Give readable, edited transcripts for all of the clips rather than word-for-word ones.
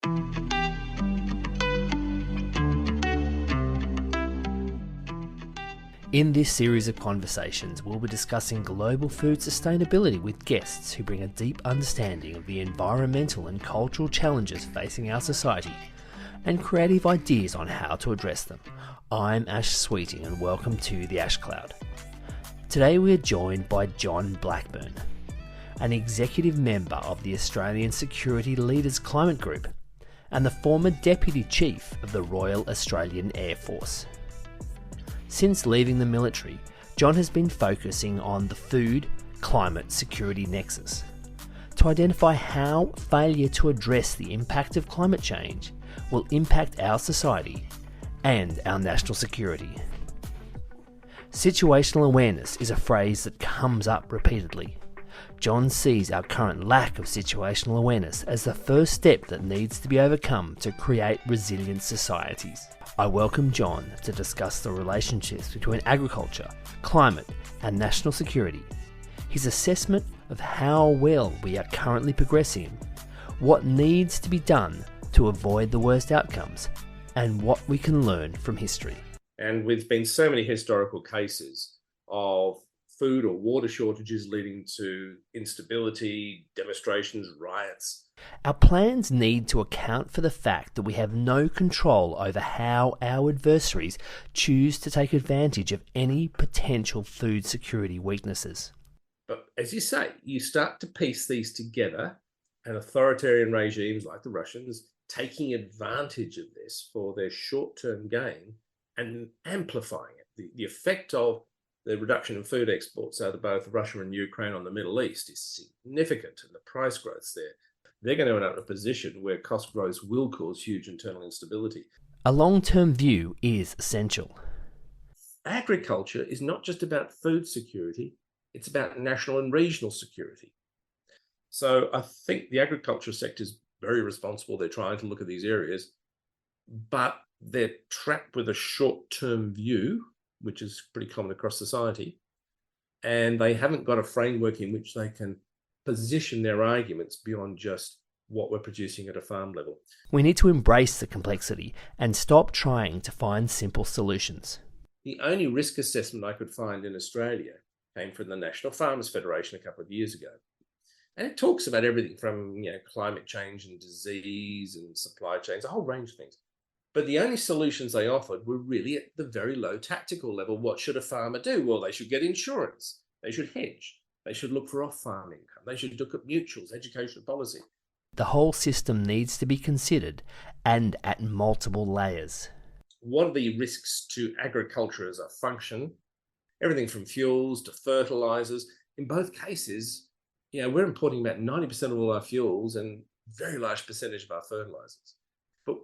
In this series of conversations, we'll be discussing global food sustainability with guests who bring a deep understanding of the environmental and cultural challenges facing our society and creative ideas on how to address them. I'm Ash Sweeting and welcome to The Ash Cloud. Today we are joined by John Blackburn, an executive member of the Australian Security Leaders Climate Group and the former Deputy Chief of the Royal Australian Air Force. Since leaving the military, John has been focusing on the food-climate security nexus to identify how failure to address the impact of climate change will impact our society and our national security. Situational awareness is a phrase that comes up repeatedly. John sees our current lack of situational awareness as the first step that needs to be overcome to create resilient societies. I welcome John to discuss the relationships between agriculture, climate, and national security, his assessment of how well we are currently progressing, what needs to be done to avoid the worst outcomes, and what we can learn from history. And there's been so many historical cases of food or water shortages leading to instability, demonstrations, riots. Our plans need to account for the fact that we have no control over how our adversaries choose to take advantage of any potential food security weaknesses. But as you say, you start to piece these together, and authoritarian regimes like the Russians taking advantage of this for their short-term gain and amplifying it. The effect of the reduction in food exports out of both Russia and Ukraine on the Middle East is significant, and the price growth's there. They're going to end up in a position where cost growth will cause huge internal instability. A long-term view is essential. Agriculture is not just about food security, it's about national and regional security. So I think the agriculture sector is very responsible. They're trying to look at these areas, but they're trapped with a short-term view, which is pretty common across society, and they haven't got a framework in which they can position their arguments beyond just what we're producing at a farm level. We need to embrace the complexity and stop trying to find simple solutions. The only risk assessment I could find in Australia came from the National Farmers Federation a couple of years ago. And it talks about everything from climate change and disease and supply chains, a whole range of things. But the only solutions they offered were really at the very low tactical level. What should a farmer do? Well, they should get insurance. They should hedge. They should look for off-farm income. They should look at mutuals, education policy. The whole system needs to be considered and at multiple layers. What are the risks to agriculture as a function? Everything from fuels to fertilizers. In both cases, we're importing about 90% of all our fuels and a very large percentage of our fertilizers.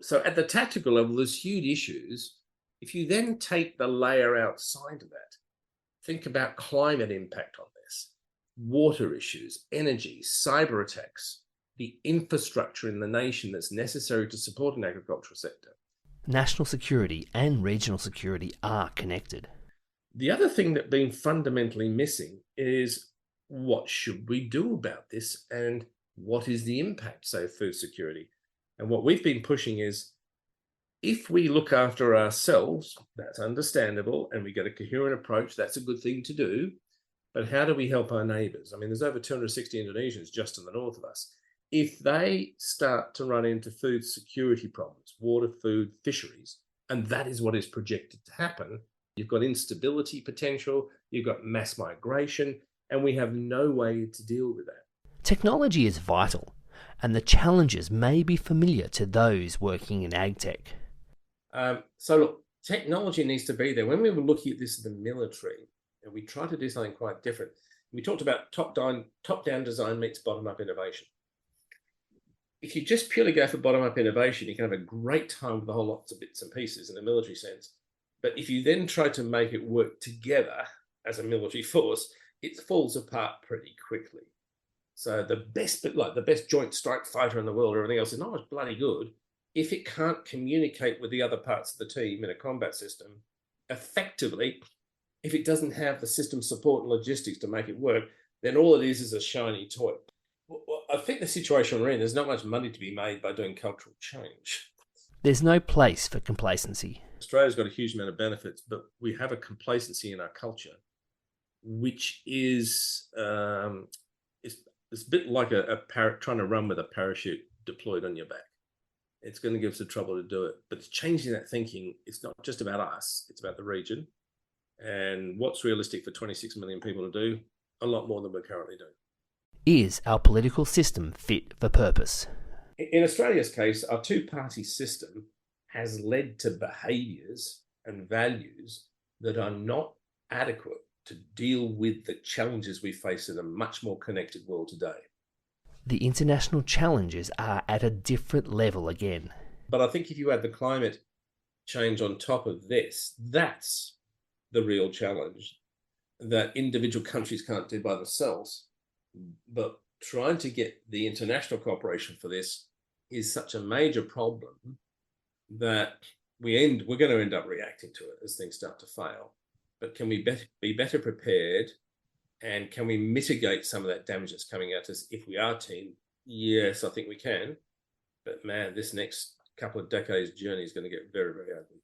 So at the tactical level, there's huge issues. If you then take the layer outside of that, think about climate impact on this, water issues, energy, cyber attacks, the infrastructure in the nation that's necessary to support an agricultural sector. National security and regional security are connected. The other thing that's been fundamentally missing is what should we do about this and what is the impact, say, of food security? And what we've been pushing is, if we look after ourselves, that's understandable, and we get a coherent approach, that's a good thing to do. But how do we help our neighbours? I mean, there's over 260 Indonesians just in the north of us. If they start to run into food security problems, water, food, fisheries, and that is what is projected to happen, you've got instability potential, you've got mass migration, and we have no way to deal with that. Technology is vital, and the challenges may be familiar to those working in ag tech. So look, technology needs to be there. When we were looking at this in the military, and we tried to do something quite different. We talked about top-down design meets bottom-up innovation. If you just purely go for bottom-up innovation, you can have a great time with a whole lots of bits and pieces in a military sense. But if you then try to make it work together as a military force, it falls apart pretty quickly. So the best joint strike fighter in the world or everything else is not as bloody good if it can't communicate with the other parts of the team in a combat system effectively. If it doesn't have the system support and logistics to make it work, then all it is a shiny toy. I think the situation we're in, there's not much money to be made by doing cultural change. There's no place for complacency. Australia's got a huge amount of benefits, but we have a complacency in our culture, which is it's a bit like a parrot trying to run with a parachute deployed on your back. It's going to give us the trouble to do it. But it's changing that thinking. It's not just about us, it's about the region. And what's realistic for 26 million people to do? A lot more than we're currently doing. Is our political system fit for purpose? In Australia's case, our two-party system has led to behaviours and values that are not adequate to deal with the challenges we face in a much more connected world today. The international challenges are at a different level again. But I think if you add the climate change on top of this, that's the real challenge that individual countries can't do by themselves. But trying to get the international cooperation for this is such a major problem that we're going to end up reacting to it as things start to fail. But can we be better prepared, and can we mitigate some of that damage that's coming at us if we are team? Yes, I think we can. But man, this next couple of decades journey is going to get very, very ugly.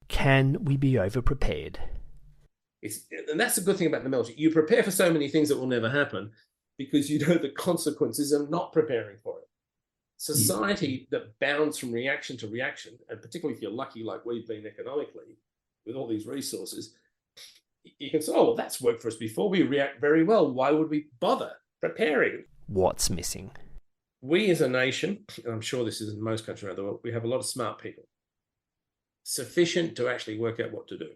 Can we be over-prepared? And that's the good thing about the military. You prepare for so many things that will never happen because you know the consequences of not preparing for it. Society that bounds from reaction to reaction, and particularly if you're lucky like we've been economically with all these resources, you can say, oh, well, that's worked for us before. We react very well. Why would we bother preparing? What's missing? We as a nation, and I'm sure this is in most countries around the world, we have a lot of smart people, sufficient to actually work out what to do.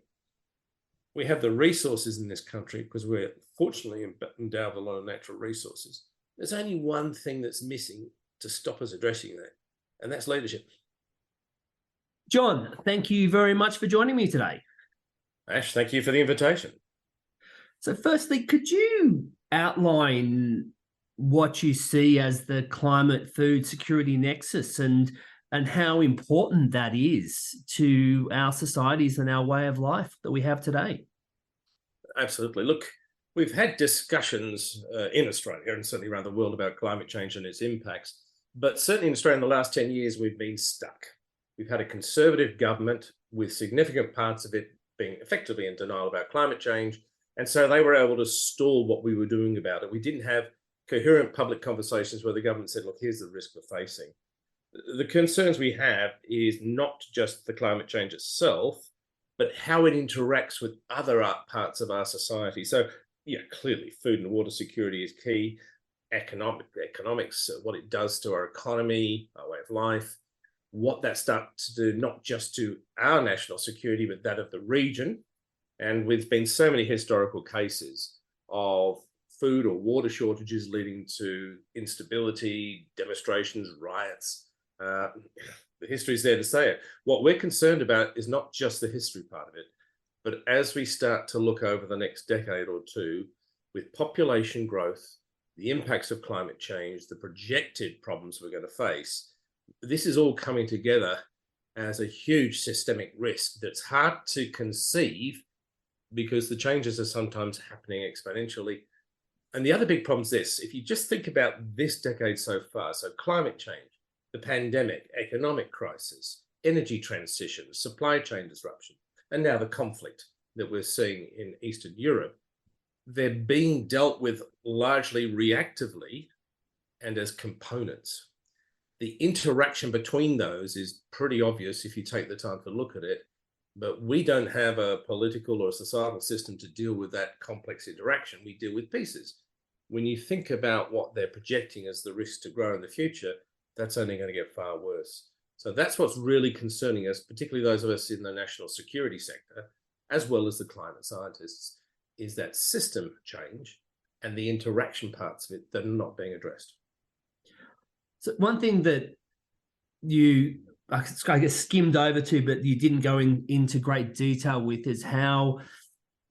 We have the resources in this country because we're fortunately endowed with a lot of natural resources. There's only one thing that's missing to stop us addressing that, and that's leadership. John, thank you very much for joining me today. Ash, thank you for the invitation. So firstly, could you outline what you see as the climate food security nexus and how important that is to our societies and our way of life that we have today? Absolutely. Look, we've had discussions in Australia and certainly around the world about climate change and its impacts, but certainly in Australia in the last 10 years, we've been stuck. We've had a conservative government with significant parts of it being effectively in denial about climate change. And so they were able to stall what we were doing about it. We didn't have coherent public conversations where the government said, look, here's the risk we're facing. The concerns we have is not just the climate change itself, but how it interacts with other parts of our society. So, yeah, clearly food and water security is key. Economics, what it does to our economy, our way of life, what that starts to do, not just to our national security, but that of the region. And there's been so many historical cases of food or water shortages leading to instability, demonstrations, riots. The history is there to say it. What we're concerned about is not just the history part of it, but as we start to look over the next decade or two, with population growth, the impacts of climate change, the projected problems we're going to face, this is all coming together as a huge systemic risk that's hard to conceive because the changes are sometimes happening exponentially. And the other big problem is this: if you just think about this decade so far, so climate change, the pandemic, economic crisis, energy transition, supply chain disruption, and now the conflict that we're seeing in Eastern Europe, they're being dealt with largely reactively and as components. The interaction between those is pretty obvious if you take the time to look at it, but we don't have a political or a societal system to deal with that complex interaction. We deal with pieces. When you think about what they're projecting as the risk to grow in the future, that's only going to get far worse. So that's what's really concerning us, particularly those of us in the national security sector, as well as the climate scientists, is that system change and the interaction parts of it that are not being addressed. So one thing that you, I guess, skimmed over to, but you didn't go into great detail with, is how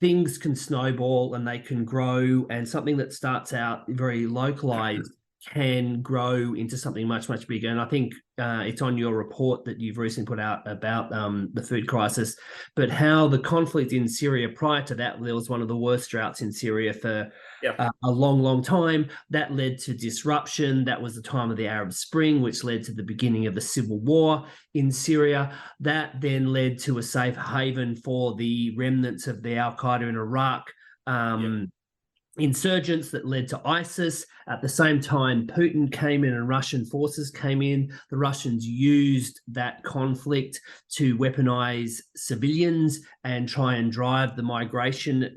things can snowball and they can grow, and something that starts out very localized can grow into something much, much bigger. And I think it's on your report that you've recently put out about the food crisis, but how the conflict in Syria, prior to that, there was one of the worst droughts in Syria for a long, long time. That led to disruption. That was the time of the Arab Spring, which led to the beginning of the civil war in Syria. That then led to a safe haven for the remnants of the Al-Qaeda in Iraq. Insurgents that led to ISIS. At the same time, Putin came in and Russian forces came in. The Russians used that conflict to weaponize civilians and try and drive the migration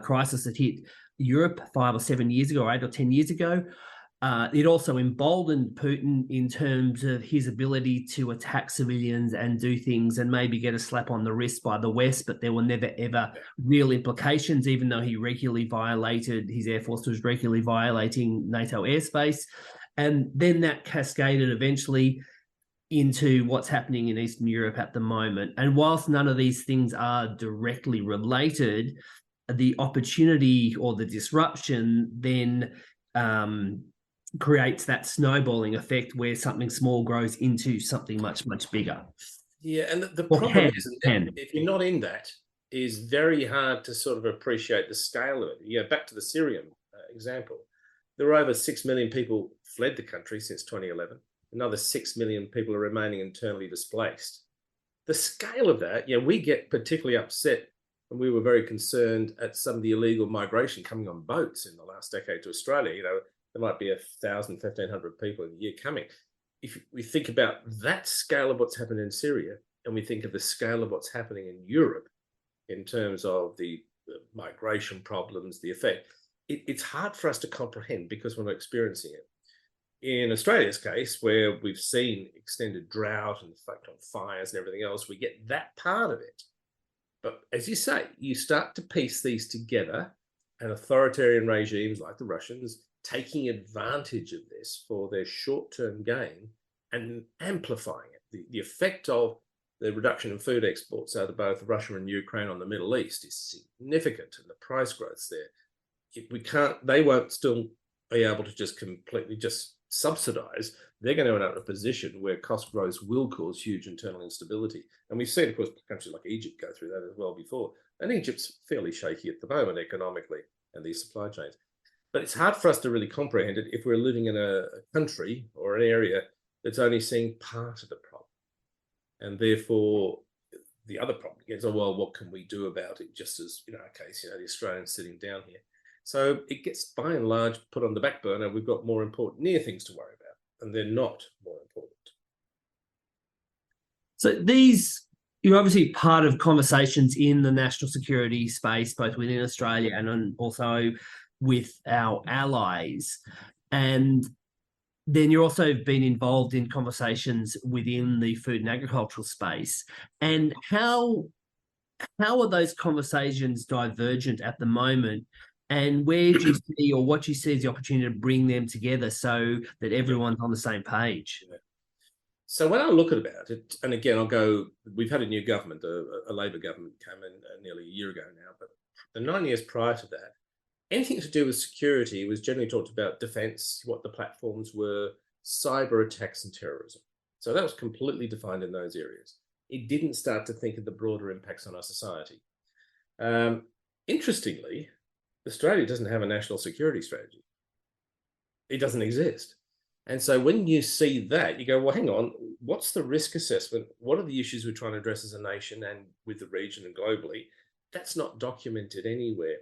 crisis that hit Europe 5 or 7 years ago, or 8 or 10 years ago. It also emboldened Putin in terms of his ability to attack civilians and do things and maybe get a slap on the wrist by the West, but there were never, ever real implications, even though he regularly violated, his Air Force was regularly violating NATO airspace. And then that cascaded eventually into what's happening in Eastern Europe at the moment. And whilst none of these things are directly related, the opportunity or the disruption then creates that snowballing effect where something small grows into something much, much bigger. Yeah, and the problem is, if you're not in that, is very hard to sort of appreciate the scale of it. Yeah, back to the Syrian example. There are over 6 million people fled the country since 2011. Another 6 million people are remaining internally displaced. The scale of that, we get particularly upset, and we were very concerned at some of the illegal migration coming on boats in the last decade to Australia. There might be 1,000, 1,500 people in a year coming. If we think about that scale of what's happened in Syria, and we think of the scale of what's happening in Europe in terms of the migration problems, the effect, it's hard for us to comprehend because we're not experiencing it. In Australia's case, where we've seen extended drought and the effect on fires and everything else, we get that part of it. But as you say, you start to piece these together, and authoritarian regimes like the Russians taking advantage of this for their short-term gain and amplifying it. The effect of the reduction in food exports out of both Russia and Ukraine on the Middle East is significant, and the price growth's there. They won't still be able to just completely just subsidize. They're going to end up in a position where cost growth will cause huge internal instability. And we've seen, of course, countries like Egypt go through that as well before. And Egypt's fairly shaky at the moment economically and these supply chains. But it's hard for us to really comprehend it if we're living in a country or an area that's only seeing part of the problem. And therefore, the other problem is, well, what can we do about it? Just as in our case, the Australians sitting down here. So it gets by and large put on the back burner. We've got more important near things to worry about, and they're not more important. So you're obviously part of conversations in the national security space, both within Australia and also with our allies. And then you're also been involved in conversations within the food and agricultural space. And how are those conversations divergent at the moment? And where do you see, or what do you see as the opportunity to bring them together so that everyone's on the same page? So when I look at it, and again, we've had a new government, a Labor government came in nearly a year ago now, but the 9 years prior to that, anything to do with security was generally talked about defense, what the platforms were, cyber attacks and terrorism. So that was completely defined in those areas. It didn't start to think of the broader impacts on our society. Interestingly, Australia doesn't have a national security strategy. It doesn't exist. And so when you see that, you go, well, hang on, what's the risk assessment? What are the issues we're trying to address as a nation and with the region and globally? That's not documented anywhere.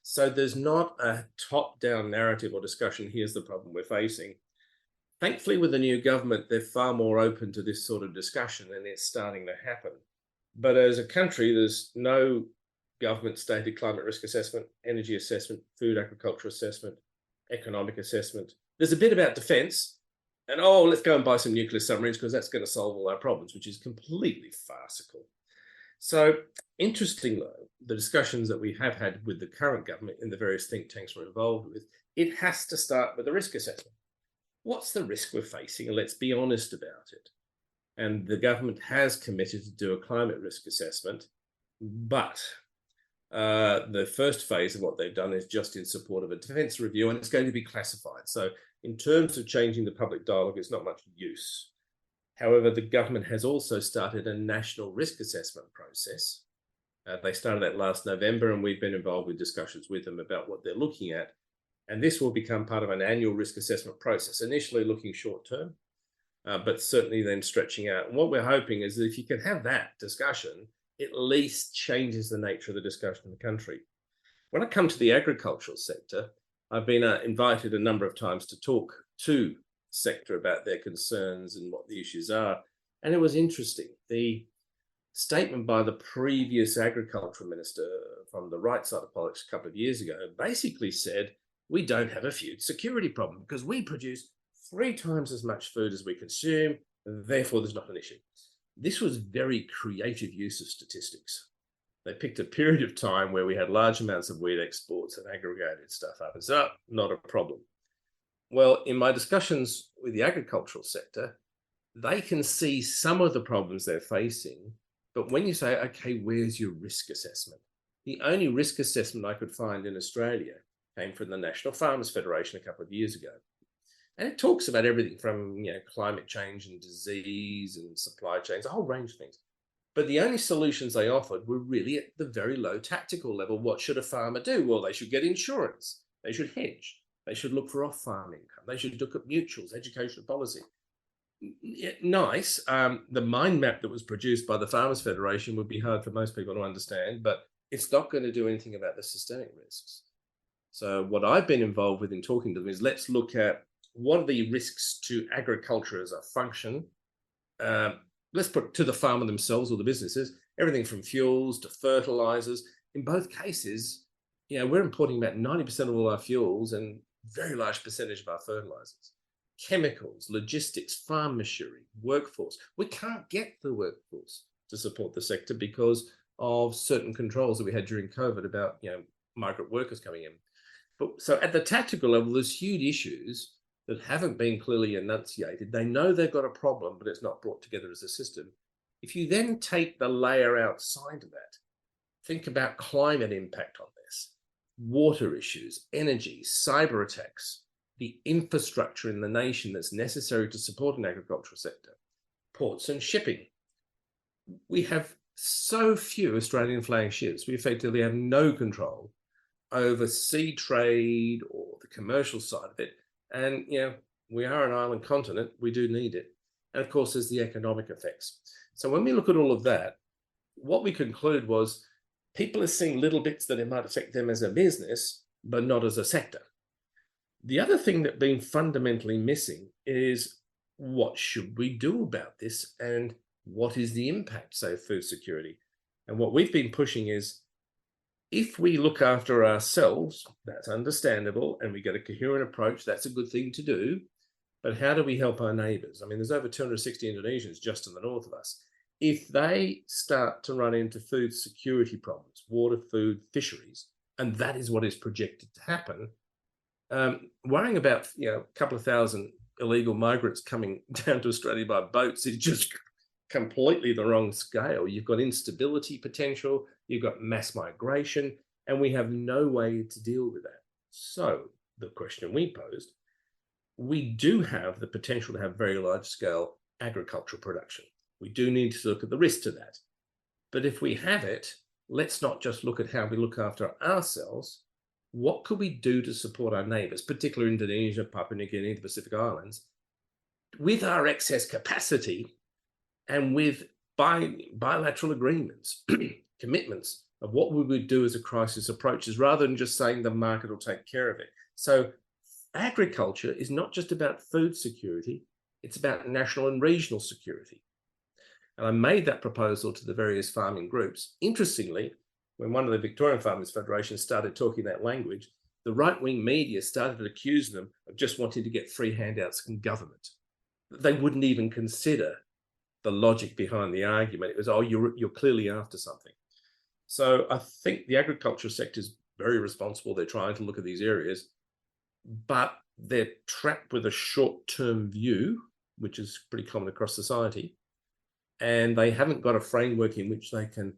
So there's not a top-down narrative or discussion, here's the problem we're facing. Thankfully, with the new government, they're far more open to this sort of discussion, and it's starting to happen. But as a country, there's no government-stated climate risk assessment, energy assessment, food agriculture assessment, economic assessment. There's a bit about defense, and let's go and buy some nuclear submarines because that's going to solve all our problems, which is completely farcical. So interesting, though, the discussions that we have had with the current government in the various think tanks we're involved with, it has to start with a risk assessment. What's the risk we're facing? And let's be honest about it. And the government has committed to do a climate risk assessment, but The first phase of what they've done is just in support of a defence review, and it's going to be classified. So in terms of changing the public dialogue, it's not much use. However, the government has also started a national risk assessment process. They started that last November, and we've been involved with discussions with them about what they're looking at. And this will become part of an annual risk assessment process, initially looking short term, but certainly then stretching out. And what we're hoping is that if you can have that discussion, it at least changes the nature of the discussion in the country. When I come to the agricultural sector, I've been invited a number of times to talk to the sector about their concerns and what the issues are. And it was interesting. The statement by the previous agricultural minister from the right side of politics a couple of years ago basically said, we don't have a food security problem because we produce 3 times as much food as we consume, and therefore there's not an issue. This was very creative use of statistics. They picked a period of time where we had large amounts of wheat exports and aggregated stuff up and said, oh, not a problem. Well, in my discussions with the agricultural sector, they can see some of the problems they're facing, but when you say, okay, where's your risk assessment? The only risk assessment I could find in Australia came from the National Farmers Federation a couple of years ago. And it talks about everything from climate change and disease and supply chains, a whole range of things. But the only solutions they offered were really at the very low tactical level. What should a farmer do? Well, they should get insurance. They should hedge. They should look for off-farm income. They should look at mutuals, educational policy. Nice. The mind map that was produced by the Farmers Federation would be hard for most people to understand, but it's not going to do anything about the systemic risks. So what I've been involved with in talking to them is let's look at what are the risks to agriculture as a function. Let's put to the farmer themselves or the businesses, everything from fuels to fertilizers. In both cases, we're importing about 90% of all our fuels and very large percentage of our fertilizers. Chemicals, logistics, farm machinery, workforce. We can't get the workforce to support the sector because of certain controls that we had during COVID about migrant workers coming in. But so at the tactical level, there's huge issues that haven't been clearly enunciated. They know they've got a problem, but it's not brought together as a system. If you then take the layer outside of that, think about climate impact on this, water issues, energy, cyber attacks, the infrastructure in the nation that's necessary to support an agricultural sector, ports and shipping. We have so few Australian flag ships. We effectively have no control over sea trade or the commercial side of it. And, we are an island continent. We do need it. And of course, there's the economic effects. So when we look at all of that, what we conclude was people are seeing little bits that it might affect them as a business, but not as a sector. The other thing that's been fundamentally missing is what should we do about this and what is the impact, say, of food security? And what we've been pushing is if we look after ourselves, that's understandable, and we get a coherent approach, that's a good thing to do. But how do we help our neighbours? I mean, there's over 260 Indonesians just in the north of us. If they start to run into food security problems, water, food, fisheries, and that is what is projected to happen, worrying about a couple of thousand illegal migrants coming down to Australia by boats is just completely the wrong scale. You've got instability potential, you've got mass migration, and we have no way to deal with that. So the question we posed, we do have the potential to have very large scale agricultural production. We do need to look at the risk to that. But if we have it, let's not just look at how we look after ourselves. What could we do to support our neighbours, particularly Indonesia, Papua New Guinea, the Pacific Islands, with our excess capacity and with bilateral agreements, commitments of what we would do as a crisis approaches, rather than just saying the market will take care of it. So agriculture is not just about food security, it's about national and regional security. And I made that proposal to the various farming groups. Interestingly, when one of the Victorian Farmers Federations started talking that language, the right-wing media started accusing them of just wanting to get free handouts from government. They wouldn't even consider the logic behind the argument. It was, oh, you're clearly after something. So I think the agricultural sector is very responsible. They're trying to look at these areas, but they're trapped with a short-term view, which is pretty common across society, and they haven't got a framework in which they can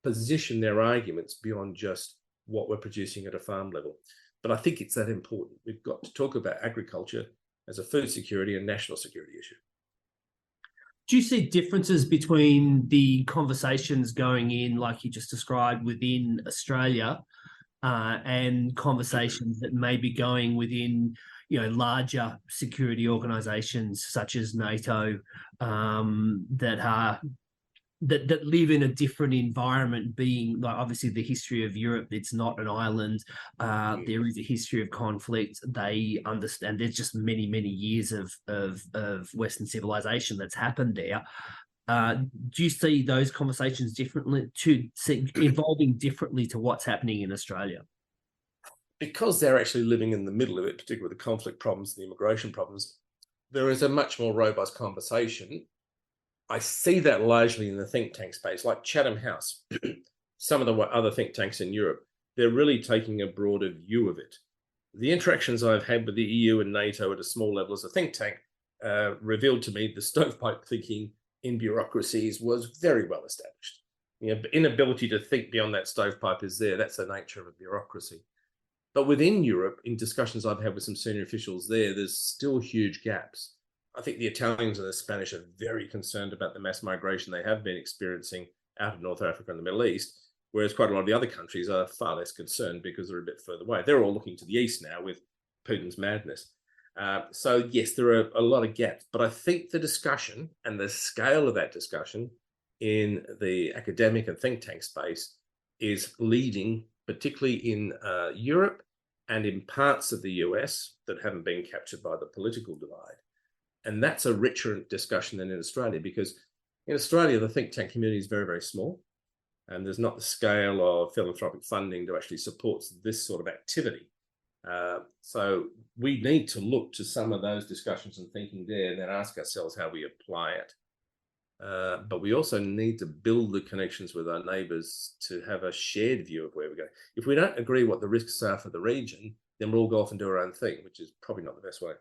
position their arguments beyond just what we're producing at a farm level. But I think it's that important. We've got to talk about agriculture as a food security and national security issue. Do you see differences between the conversations going in, like you just described, within Australia and conversations that may be going within, larger security organisations such as NATO that live in a different environment, being like obviously the history of Europe, it's not an island. There is a history of conflict. They understand there's just many, many years of Western civilization that's happened there. Do you see those conversations evolving differently to what's happening in Australia? Because they're actually living in the middle of it, particularly with the conflict problems and the immigration problems, there is a much more robust conversation. I see that largely in the think tank space, like Chatham House. Some of the other think tanks in Europe, they're really taking a broader view of it. The interactions I've had with the EU and NATO at a small level as a think tank revealed to me the stovepipe thinking in bureaucracies was very well established. The inability to think beyond that stovepipe is there. That's the nature of a bureaucracy. But within Europe, in discussions I've had with some senior officials there, there's still huge gaps. I think the Italians and the Spanish are very concerned about the mass migration they have been experiencing out of North Africa and the Middle East, whereas quite a lot of the other countries are far less concerned because they're a bit further away. They're all looking to the east now with Putin's madness. So yes, there are a lot of gaps, but I think the discussion and the scale of that discussion in the academic and think tank space is leading, particularly in Europe and in parts of the US that haven't been captured by the political divide. And that's a richer discussion than in Australia, because in Australia, the think tank community is very, very small. And there's not the scale of philanthropic funding to actually support this sort of activity. So we need to look to some of those discussions and thinking there and then ask ourselves how we apply it. But we also need to build the connections with our neighbours to have a shared view of where we're going. If we don't agree what the risks are for the region, then we'll all go off and do our own thing, which is probably not the best way.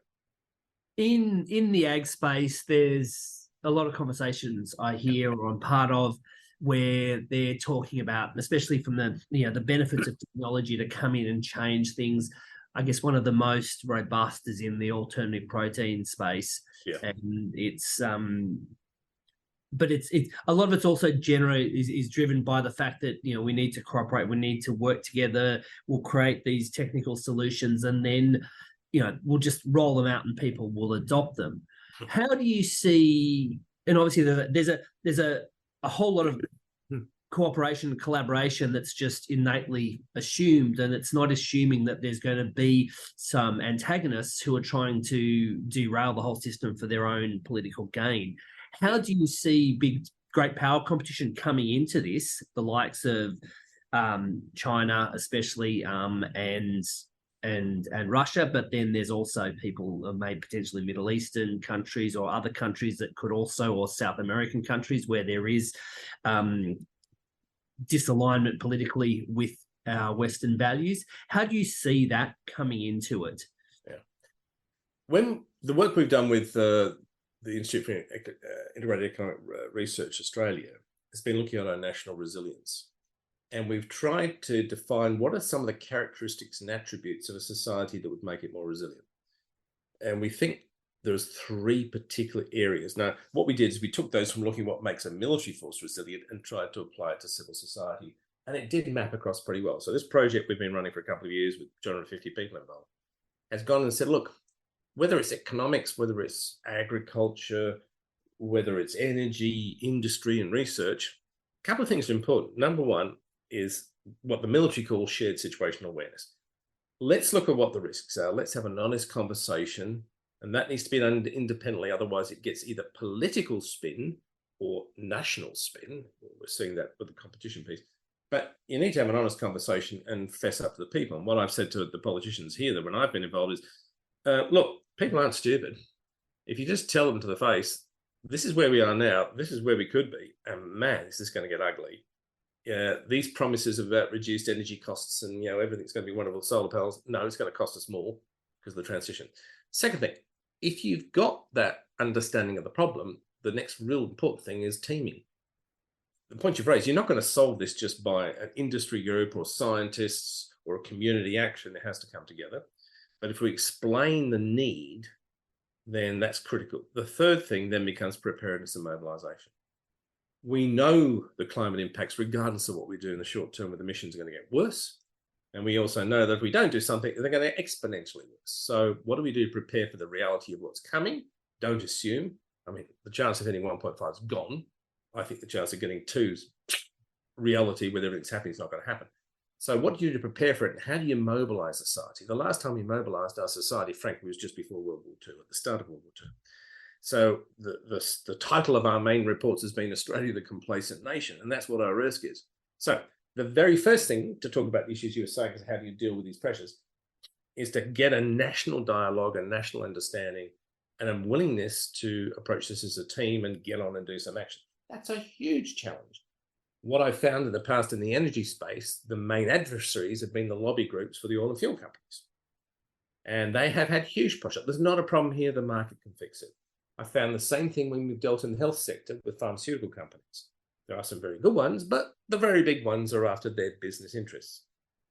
In the ag space, there's a lot of conversations I hear or I'm part of where they're talking about, especially from the benefits of technology to come in and change things. I guess one of the most robust is in the alternative protein space, and it's but it's a lot of it's also is driven by the fact that we need to cooperate, we need to work together, we'll create these technical solutions, and then we'll just roll them out and people will adopt them. How do you see? And obviously, there's a whole lot of cooperation and collaboration that's just innately assumed, and it's not assuming that there's going to be some antagonists who are trying to derail the whole system for their own political gain. How do you see great power competition coming into this, the likes of China, especially, and Russia, but then there's also people, maybe potentially Middle Eastern countries or other countries that could also, or South American countries where there is disalignment politically with our Western values. How do you see that coming into it? Yeah. When the work we've done with the Institute for Integrated Economic Research Australia has been looking at our national resilience. And we've tried to define what are some of the characteristics and attributes of a society that would make it more resilient. And we think there's 3 particular areas. Now, what we did is we took those from looking at what makes a military force resilient and tried to apply it to civil society. And it did map across pretty well. So this project we've been running for a couple of years with 250 people involved has gone and said, look, whether it's economics, whether it's agriculture, whether it's energy, industry, and research, a couple of things are important. Number one is what the military calls shared situational awareness. Let's look at what the risks are. Let's have an honest conversation, and that needs to be done independently. Otherwise, it gets either political spin or national spin. We're seeing that with the competition piece. But you need to have an honest conversation and fess up to the people. And what I've said to the politicians here that when I've been involved is, look, people aren't stupid. If you just tell them to the face, this is where we are now, this is where we could be, and man, is this going to get ugly. These promises about reduced energy costs and everything's going to be wonderful, solar panels, no, it's going to cost us more because of the transition. Second thing, if you've got that understanding of the problem, the next real important thing is teaming. the point you've raised, you're not going to solve this just by an industry group or scientists or a community action. It has to come together. But if we explain the need, then that's critical. The third thing then becomes preparedness and mobilization. We know the climate impacts, regardless of what we do in the short term with emissions, are going to get worse. And we also know that if we don't do something, they're going to exponentially worse. So what do we do to prepare for the reality of what's coming? Don't assume. I mean, the chance of hitting 1.5 is gone. I think the chance of getting 2's reality with everything's happening is not going to happen. So what do you do to prepare for it? And how do you mobilize society? The last time we mobilized our society, frankly, was just before World War II, at the start of World War II. So the title of our main reports has been Australia, the Complacent Nation, and that's what our risk is. So the very first thing to talk about the issues you were saying is how do you deal with these pressures, is to get a national dialogue, a national understanding, and a willingness to approach this as a team and get on and do some action. That's a huge challenge. What I found in the past in the energy space, the main adversaries have been the lobby groups for the oil and fuel companies. And they have had huge push up. There's not a problem here, the market can fix it. I found the same thing when we've dealt in the health sector with pharmaceutical companies. There are some very good ones, but the very big ones are after their business interests.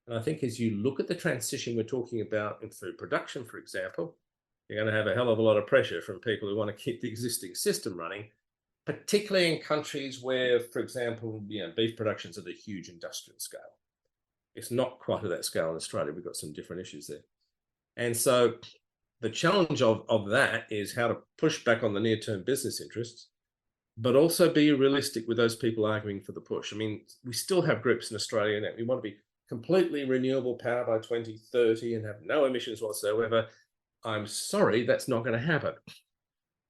And I think as you look at the transition we're talking about in food production, for example, you're going to have a hell of a lot of pressure from people who want to keep the existing system running, particularly in countries where, for example, beef production's at a huge industrial scale. It's not quite at that scale in Australia. We've got some different issues there. And so the challenge of that is how to push back on the near-term business interests, but also be realistic with those people arguing for the push. I mean, we still have groups in Australia that we want to be completely renewable power by 2030 and have no emissions whatsoever. I'm sorry, that's not going to happen.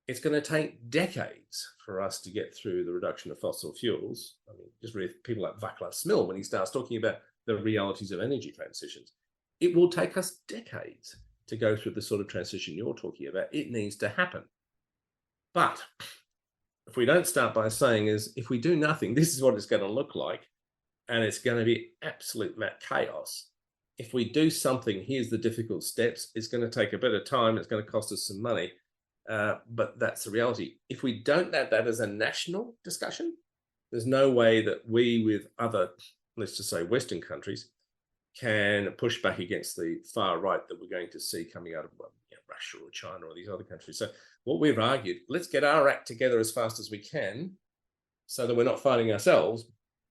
It's going to take decades for us to get through the reduction of fossil fuels. I mean, just read people like Vaclav Smil when he starts talking about the realities of energy transitions. It will take us decades to go through the sort of transition you're talking about. It needs to happen. But if we don't start by saying is, if we do nothing, this is what it's going to look like, and it's going to be absolute chaos. If we do something, here's the difficult steps. It's going to take a bit of time. It's going to cost us some money. But that's the reality. If we don't have that as a national discussion, there's no way that we, with other, let's just say, Western countries, can push back against the far right that we're going to see coming out of Russia or China or these other countries. So what we've argued, let's get our act together as fast as we can so that we're not fighting ourselves,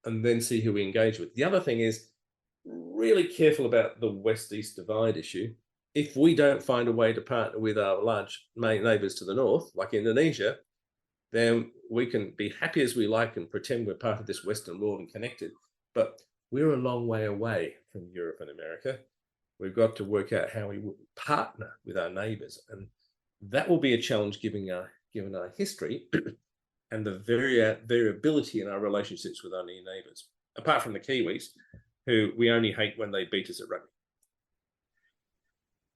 and then see who we engage with. The other thing is really careful about the West-East divide issue. If we don't find a way to partner with our large neighbours to the north, like Indonesia, then we can be happy as we like and pretend we're part of this Western world and connected. But we're a long way away from Europe and America. We've got to work out how we partner with our neighbours. And that will be a challenge given our history and the variability in our relationships with our near neighbours, apart from the Kiwis, who we only hate when they beat us at rugby.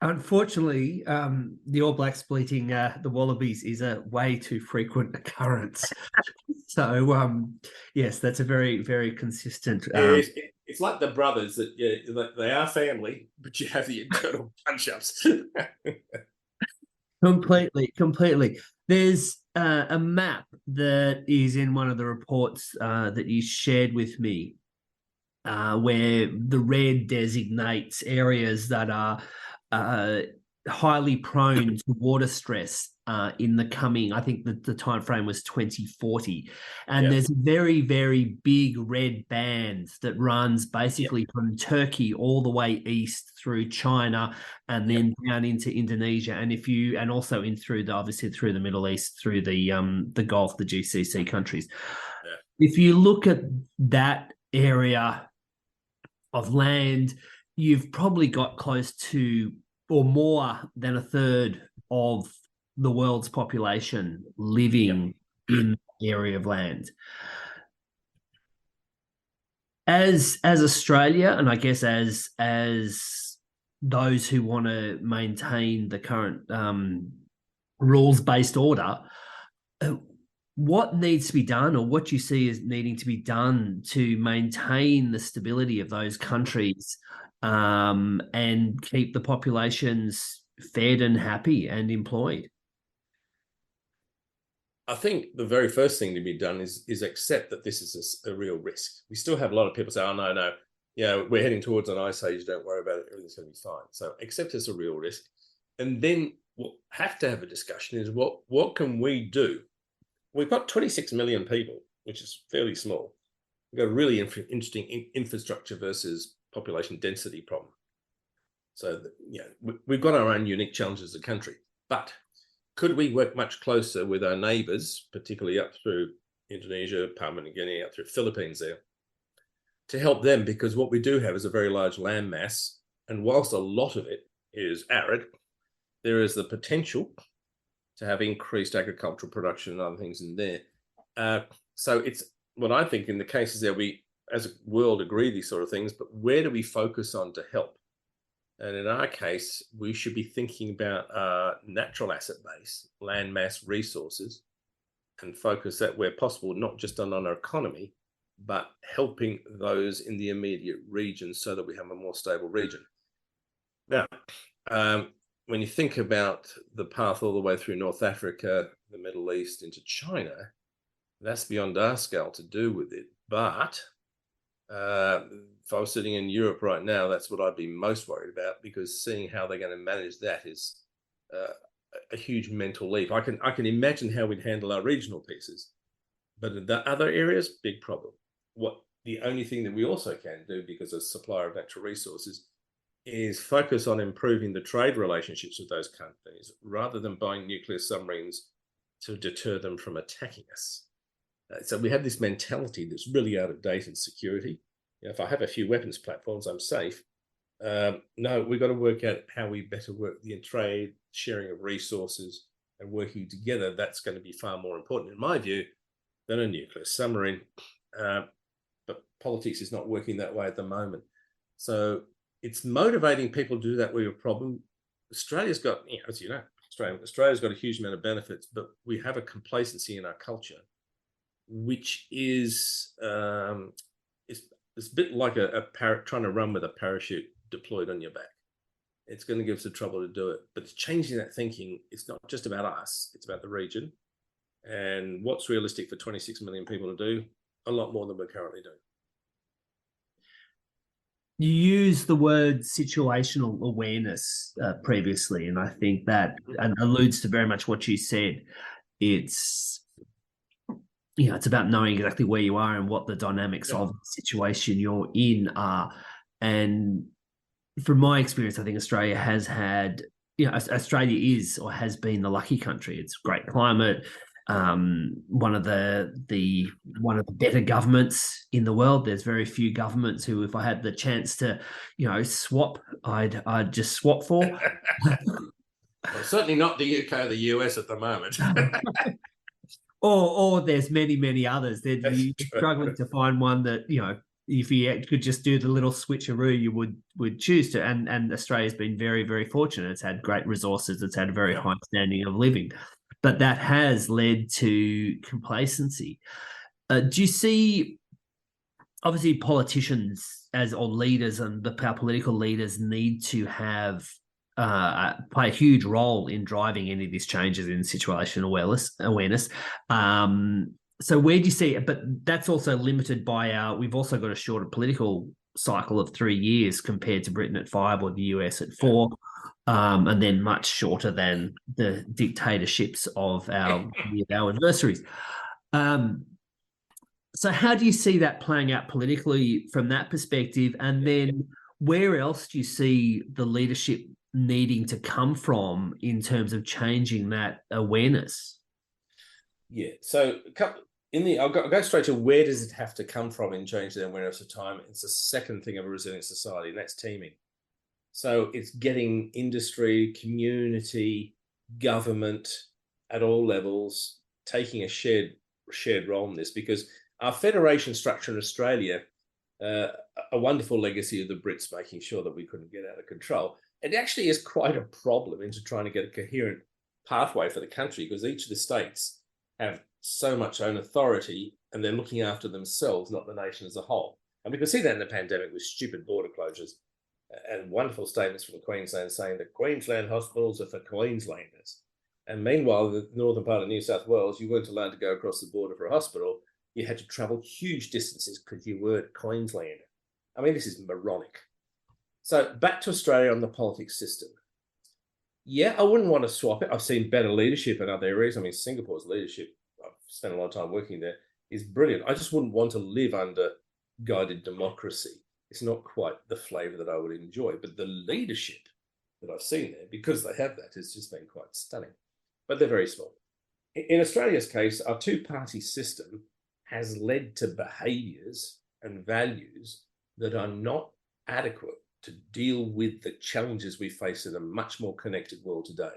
Unfortunately, the All Blacks beating the Wallabies is a way too frequent occurrence. So, yes, that's a very, very consistent. It's like the brothers that they are family, but you have the internal punch-ups. Completely. There's a map that is in one of the reports that you shared with me, where the red designates areas that are highly prone to water stress in the coming, I think the time frame was 2040. And there's a very, very big red band that runs basically from Turkey all the way east through China and then down into Indonesia. And also obviously through the Middle East, through the Gulf, the GCC countries. Yeah. If you look at that area of land, you've probably got close to or more than a third of the world's population living in the area of land. As Australia, and I guess as those who want to maintain the current rules-based order, what needs to be done, or what you see as needing to be done to maintain the stability of those countries and keep the populations fed and happy and employed? I think the very first thing to be done is accept that this is a real risk. We still have a lot of people say, "Oh no, we're heading towards an ice age. Don't worry about it. Everything's going to be fine." So accept it's a real risk, and then we'll have to have a discussion: is what can we do? We've got 26 million people, which is fairly small. We've got a really interesting infrastructure versus population density problem. So we've got our own unique challenges as a country, but could we work much closer with our neighbours, particularly up through Indonesia, Papua New Guinea, up through Philippines there, to help them? Because what we do have is a very large land mass, and whilst a lot of it is arid, there is the potential to have increased agricultural production and other things in there. So it's what I think in the cases that we, as a world, agree these sort of things, but where do we focus on to help? And in our case, we should be thinking about our natural asset base, land mass resources, and focus that where possible, not just on our economy, but helping those in the immediate region so that we have a more stable region. Now, when you think about the path all the way through North Africa, the Middle East, into China, that's beyond our scale to do with it. But if I was sitting in Europe right now, that's what I'd be most worried about, because seeing how they're going to manage that is a huge mental leap. I can imagine how we'd handle our regional pieces, but in the other areas, big problem. The only thing that we also can do, because as supplier of natural resources, is focus on improving the trade relationships with those companies rather than buying nuclear submarines to deter them from attacking us. So we have this mentality that's really out of date in security. If I have a few weapons platforms, I'm safe. No, we've got to work out how we better work the trade, sharing of resources, and working together. That's going to be far more important, in my view, than a nuclear submarine. But politics is not working that way at the moment. So it's motivating people to do that with a problem. Australia's got, as you know, Australia's got a huge amount of benefits, but we have a complacency in our culture, which is it's a bit like a parrot trying to run with a parachute deployed on your back. It's going to give us the trouble to do it, but it's changing that thinking. It's not just about us; it's about the region, and what's realistic for 26 million people to do. A lot more than we're currently doing. You used the word situational awareness previously, and I think that alludes to very much what you said. It's about knowing exactly where you are and what the dynamics of the situation you're in are. And from my experience, I think Australia has had, Australia is or has been the lucky country. It's great climate. One of the better governments in the world. There's very few governments who, if I had the chance to, swap, I'd just swap for. Well, certainly not the UK or the US at the moment. or there's many others. You're struggling to find one that, if you could just do the little switcheroo, you would choose to. And Australia's been very, very fortunate. It's had great resources. It's had a very high standing of living. But that has led to complacency. Do you see, obviously, politicians or leaders and our political leaders need to have play a huge role in driving any of these changes in situational awareness. So where do you see it? But that's also limited by we've also got a shorter political cycle of 3 years compared to Britain at 5 or the US at 4. And then much shorter than the dictatorships of our adversaries. So how do you see that playing out politically from that perspective? And then where else do you see the leadership needing to come from in terms of changing that awareness? Yeah, so I'll go straight to where does it have to come from in changing the awareness of time. It's the second thing of a resilient society, and that's teaming. So it's getting industry, community, government at all levels taking a shared role in this, because our federation structure in Australia, a wonderful legacy of the Brits making sure that we couldn't get out of control. It actually is quite a problem into trying to get a coherent pathway for the country, because each of the states have so much own authority and they're looking after themselves, not the nation as a whole. And we can see that in the pandemic with stupid border closures and wonderful statements from Queensland saying that Queensland hospitals are for Queenslanders. And meanwhile, the northern part of New South Wales, you weren't allowed to go across the border for a hospital. You had to travel huge distances because you weren't Queensland. I mean, this is moronic. So back to Australia on the politics system. Yeah, I wouldn't want to swap it. I've seen better leadership in other areas. I mean, Singapore's leadership, I've spent a lot of time working there, is brilliant. I just wouldn't want to live under guided democracy. It's not quite the flavour that I would enjoy, but the leadership that I've seen there, because they have that, has just been quite stunning. But they're very small. In Australia's case, our two-party system has led to behaviours and values that are not adequate to deal with the challenges we face in a much more connected world today.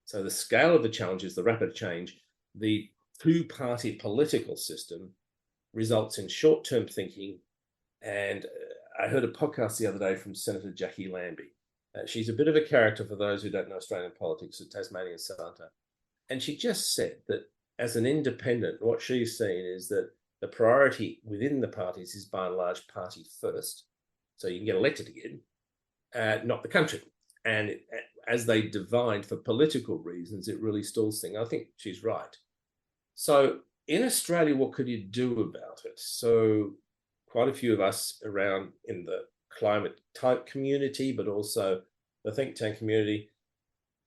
So the scale of the challenges, the rapid change, the two-party political system results in short-term thinking. And I heard a podcast the other day from Senator Jackie Lambie. She's a bit of a character for those who don't know Australian politics, a Tasmanian senator. And she just said that as an independent, what she's seen is that the priority within the parties is by and large party first. So you can get elected again, not the country. And as they divide for political reasons, it really stalls things. I think she's right. So in Australia, what could you do about it? So quite a few of us around in the climate type community, but also the think tank community,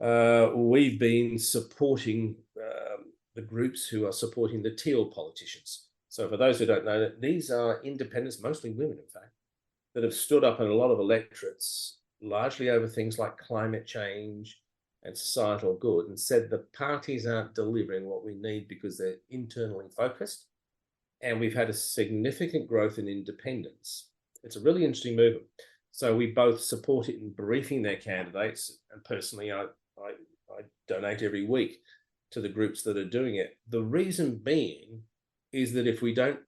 we've been supporting the groups who are supporting the teal politicians. So for those who don't know, these are independents, mostly women, in fact, that have stood up in a lot of electorates, largely over things like climate change and societal good, and said the parties aren't delivering what we need because they're internally focused. And we've had a significant growth in independence. It's a really interesting movement. So we both support it in briefing their candidates, and personally, I donate every week to the groups that are doing it. The reason being is that if we don't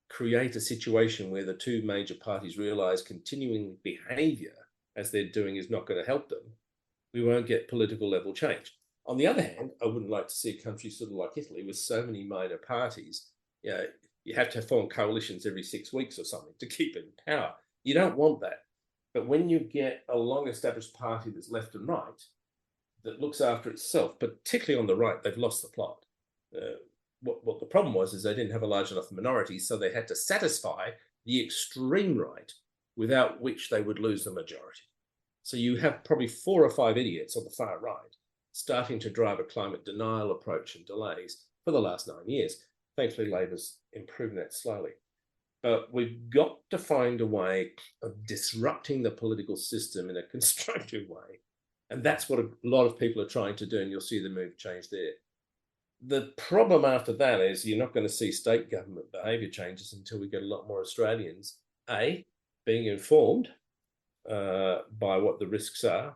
create a situation where the two major parties realise continuing behaviour as they're doing is not going to help them, we won't get political level change. On the other hand, I wouldn't like to see a country sort of like Italy with so many minor parties. You know, you have to form coalitions every 6 weeks or something to keep in power. You don't want that. But when you get a long-established party that's left and right, that looks after itself, particularly on the right, they've lost the plot. What the problem was is they didn't have a large enough minority, so they had to satisfy the extreme right, without which they would lose the majority. So you have probably 4 or 5 idiots on the far right starting to drive a climate denial approach and delays for the last 9 years. Thankfully, Labor's improving that slowly. But we've got to find a way of disrupting the political system in a constructive way. And that's what a lot of people are trying to do, and you'll see the move change there. The problem after that is you're not going to see state government behaviour changes until we get a lot more Australians, A, being informed by what the risks are.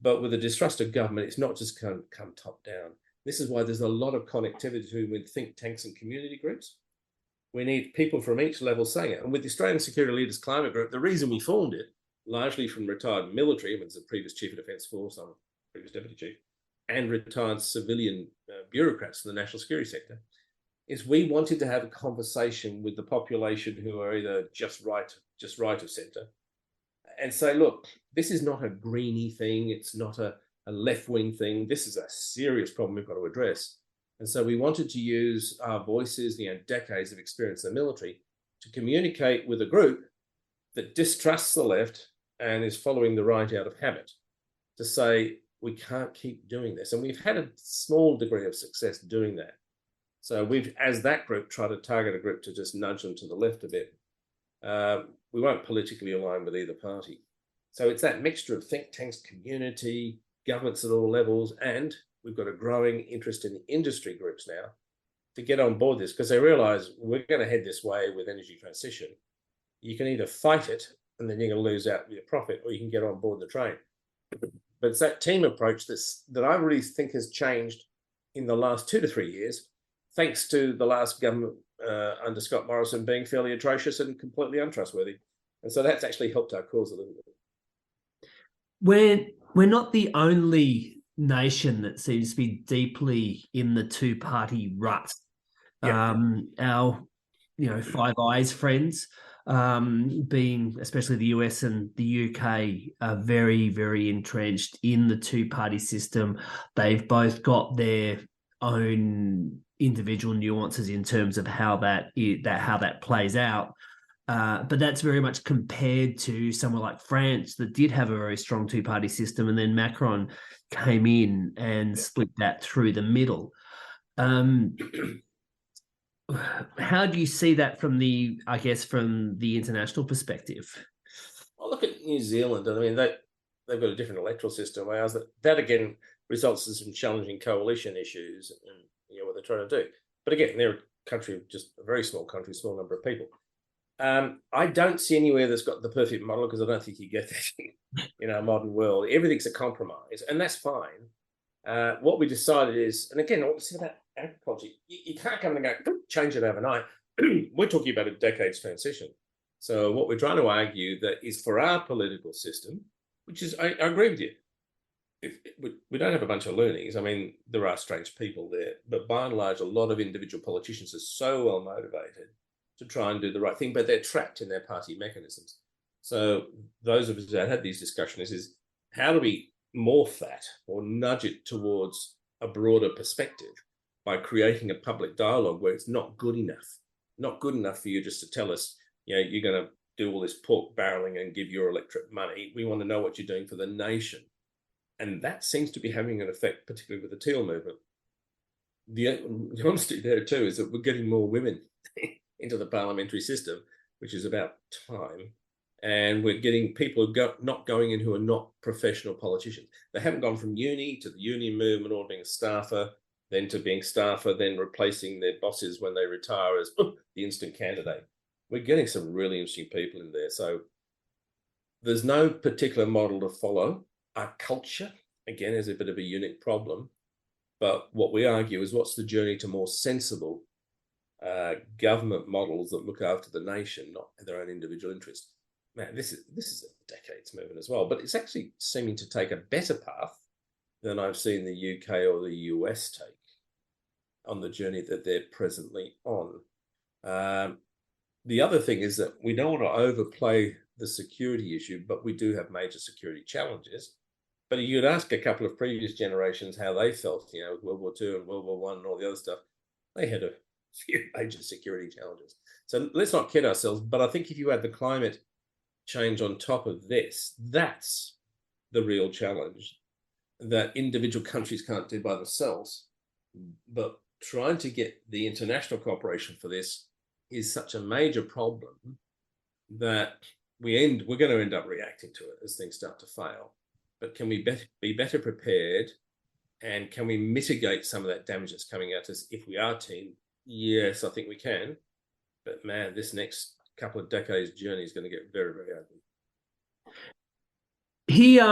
But with the distrust of government, it's not just come top down. This is why there's a lot of connectivity with think tanks and community groups. We need people from each level saying it. And with the Australian Security Leaders Climate Group, the reason we formed it, largely from retired military, I mean, the previous Chief of Defence Force, I'm previous Deputy Chief, and retired civilian bureaucrats in the national security sector, is we wanted to have a conversation with the population who are either just right of centre, and say, look, this is not a greenie thing, it's not a left-wing thing, this is a serious problem we've got to address. And so we wanted to use our voices, decades of experience in the military, to communicate with a group that distrusts the left and is following the right out of habit, to say, we can't keep doing this. And we've had a small degree of success doing that. So we've, as that group, tried to target a group to just nudge them to the left a bit. We won't politically align with either party. So it's that mixture of think tanks, community, governments at all levels, and we've got a growing interest in the industry groups now to get on board this, because they realise we're going to head this way with energy transition. You can either fight it and then you're going to lose out your profit, or you can get on board the train. But it's that team approach that I really think has changed in the last 2 to 3 years, thanks to the last government under Scott Morrison being fairly atrocious and completely untrustworthy. And so that's actually helped our cause a little bit. We're not the only nation that seems to be deeply in the two-party rut. Yeah. Our, Five Eyes friends being especially the US and the UK are very, very entrenched in the two-party system. They've both got their own individual nuances in terms of how that plays out. But that's very much compared to somewhere like France that did have a very strong two-party system, and then Macron came in and split that through the middle. How do you see that from the international perspective? Well, look at New Zealand. I mean, they've got a different electoral system. Whereas that again results in some challenging coalition issues and what they're trying to do. But again, they're a country, just a very small country, small number of people. I don't see anywhere that's got the perfect model, because I don't think you get that in our modern world. Everything's a compromise, and that's fine. What we decided is, and again, what we say about agriculture, you can't come and go change it overnight. We're talking about a decade's transition. So what we're trying to argue that is for our political system, which is, I agree with you. We don't have a bunch of loonies. I mean, there are strange people there, but by and large, a lot of individual politicians are so well motivated to try and do the right thing, but they're trapped in their party mechanisms. So those of us that had these discussions is how do we morph that or nudge it towards a broader perspective by creating a public dialogue where it's not good enough for you just to tell us, you're going to do all this pork barreling and give your electorate money. We want to know what you're doing for the nation. And that seems to be having an effect, particularly with the Teal movement. The honesty there too is that we're getting more women into the parliamentary system, which is about time. And we're getting people not going in who are not professional politicians. They haven't gone from uni to the union movement or being a staffer, then to being staffer, then replacing their bosses when they retire as the instant candidate. We're getting some really interesting people in there. So there's no particular model to follow. Our culture, again, is a bit of a unique problem. But what we argue is what's the journey to more sensible government models that look after the nation, not their own individual interest. Man, this is a decades movement as well, but it's actually seeming to take a better path than I've seen the UK or the US take on the journey that they're presently on. The other thing is that we don't want to overplay the security issue, but we do have major security challenges. But you'd ask a couple of previous generations how they felt, with World War II and World War I and all the other stuff. They had a few major security challenges. So let's not kid ourselves. But I think if you add the climate change on top of this, that's the real challenge that individual countries can't do by themselves. But trying to get the international cooperation for this is such a major problem that we're going to end up reacting to it as things start to fail. But can we be better prepared, and can we mitigate some of that damage that's coming at us if we are team? Yes, I think we can. But man, this next couple of decades journey is going to get very, very ugly. Here,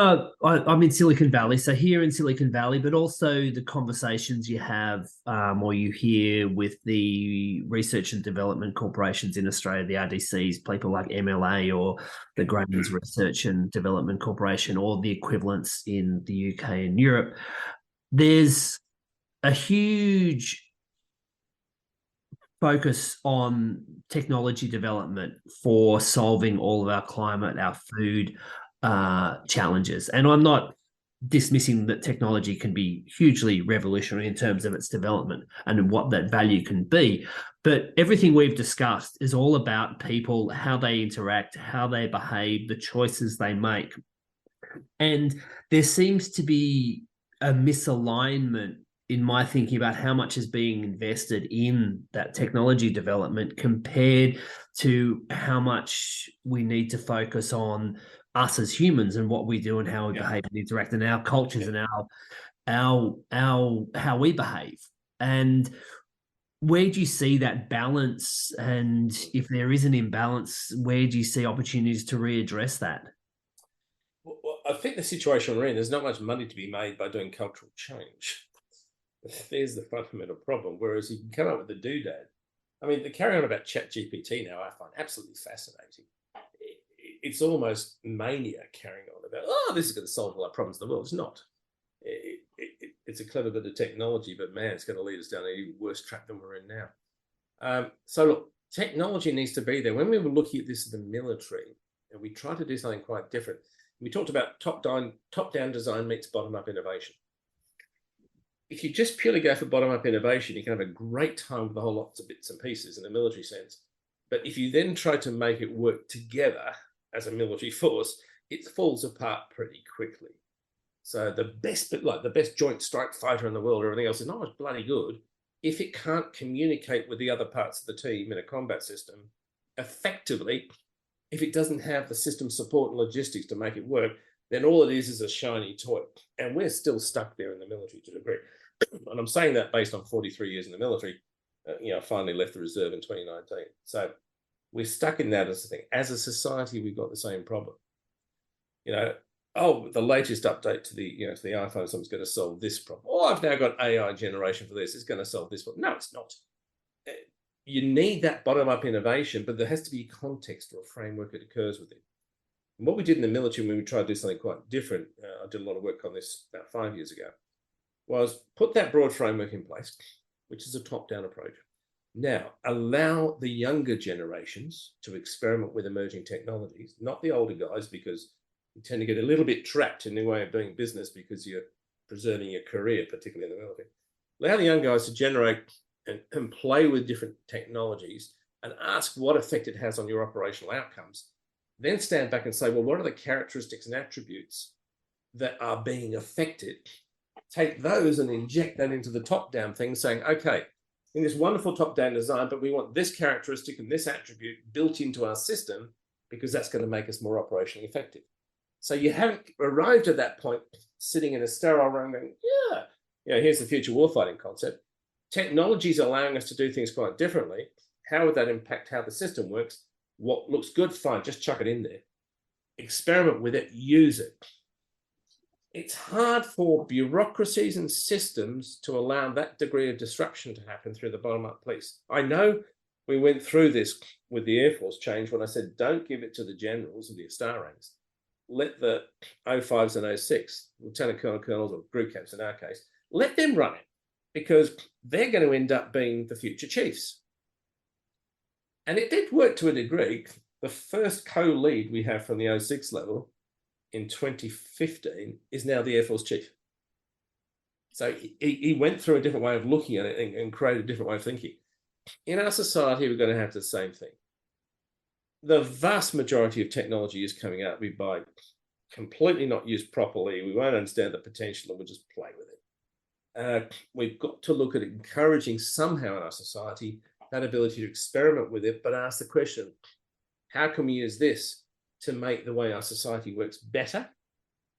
I'm in Silicon Valley. So here in Silicon Valley, but also the conversations you have or you hear with the research and development corporations in Australia, the RDCs, people like MLA or the Grains Research and Development Corporation, or the equivalents in the UK and Europe. There's a huge focus on technology development for solving all of our climate, our food challenges. And I'm not dismissing that technology can be hugely revolutionary in terms of its development and what that value can be. But everything we've discussed is all about people, how they interact, how they behave, the choices they make. And there seems to be a misalignment in my thinking about how much is being invested in that technology development compared to how much we need to focus on us as humans and what we do and how we behave and interact, and our cultures and our how we behave. And where do you see that balance? And if there is an imbalance, where do you see opportunities to readdress that? Well, I think the situation we're in, there's not much money to be made by doing cultural change. There's the fundamental problem. Whereas you can come up with a doodad. I mean, the carry on about ChatGPT now, I find absolutely fascinating. It's almost mania carrying on about, this is going to solve all our problems in the world. It's not. It's a clever bit of technology, but man, it's going to lead us down an even worse track than we're in now. So look, Technology needs to be there. When we were looking at this in the military, and we tried to do something quite different, we talked about top-down design meets bottom-up innovation. If you just purely go for bottom-up innovation, you can have a great time with a whole lots of bits and pieces in a military sense. But if you then try to make it work together as a military force, it falls apart pretty quickly. So the best bit, like the best joint strike fighter in the world, or everything else is not as bloody good if it can't communicate with the other parts of the team in a combat system effectively. If it doesn't have the system support and logistics to make it work, then all it is a shiny toy. And we're still stuck there in the military to a degree. And I'm saying that based on 43 years in the military. I finally left the reserve in 2019. So we're stuck in that as a thing. As a society, we've got the same problem. The latest update to the iPhone, someone's going to solve this problem. Oh, I've now got AI generation for this. It's going to solve this problem. No, it's not. You need that bottom-up innovation, but there has to be context or a framework that occurs with it. And what we did in the military when we tried to do something quite different, I did a lot of work on this about 5 years ago, was put that broad framework in place, which is a top-down approach. Now, allow the younger generations to experiment with emerging technologies, not the older guys, because you tend to get a little bit trapped in the way of doing business because you're preserving your career, particularly in the military. Allow the young guys to generate and play with different technologies and ask what effect it has on your operational outcomes. Then stand back and say, well, what are the characteristics and attributes that are being affected? Take those and inject that into the top-down thing, saying, okay, in this wonderful top-down design, but we want this characteristic and this attribute built into our system because that's going to make us more operationally effective. So you haven't arrived at that point sitting in a sterile room going, here's the future warfighting concept. Technology is allowing us to do things quite differently. How would that impact how the system works? What looks good, fine, just chuck it in there. Experiment with it, use it. It's hard for bureaucracies and systems to allow that degree of disruption to happen through the bottom-up piece. I know we went through this with the Air Force change when I said, don't give it to the generals or the star ranks. Let the 05s and 06, lieutenant colonels or group caps in our case, let them run it because they're going to end up being the future chiefs. And it did work to a degree. The first co-lead we have from the 06 level in 2015 is now the Air Force chief. So he went through a different way of looking at it and created a different way of thinking. In our society, we're going to have the same thing. The vast majority of technology is coming out. We buy completely not used properly. We won't understand the potential and we'll just play with it. We've got to look at encouraging somehow in our society that ability to experiment with it, but ask the question, how can we use this to make the way our society works better?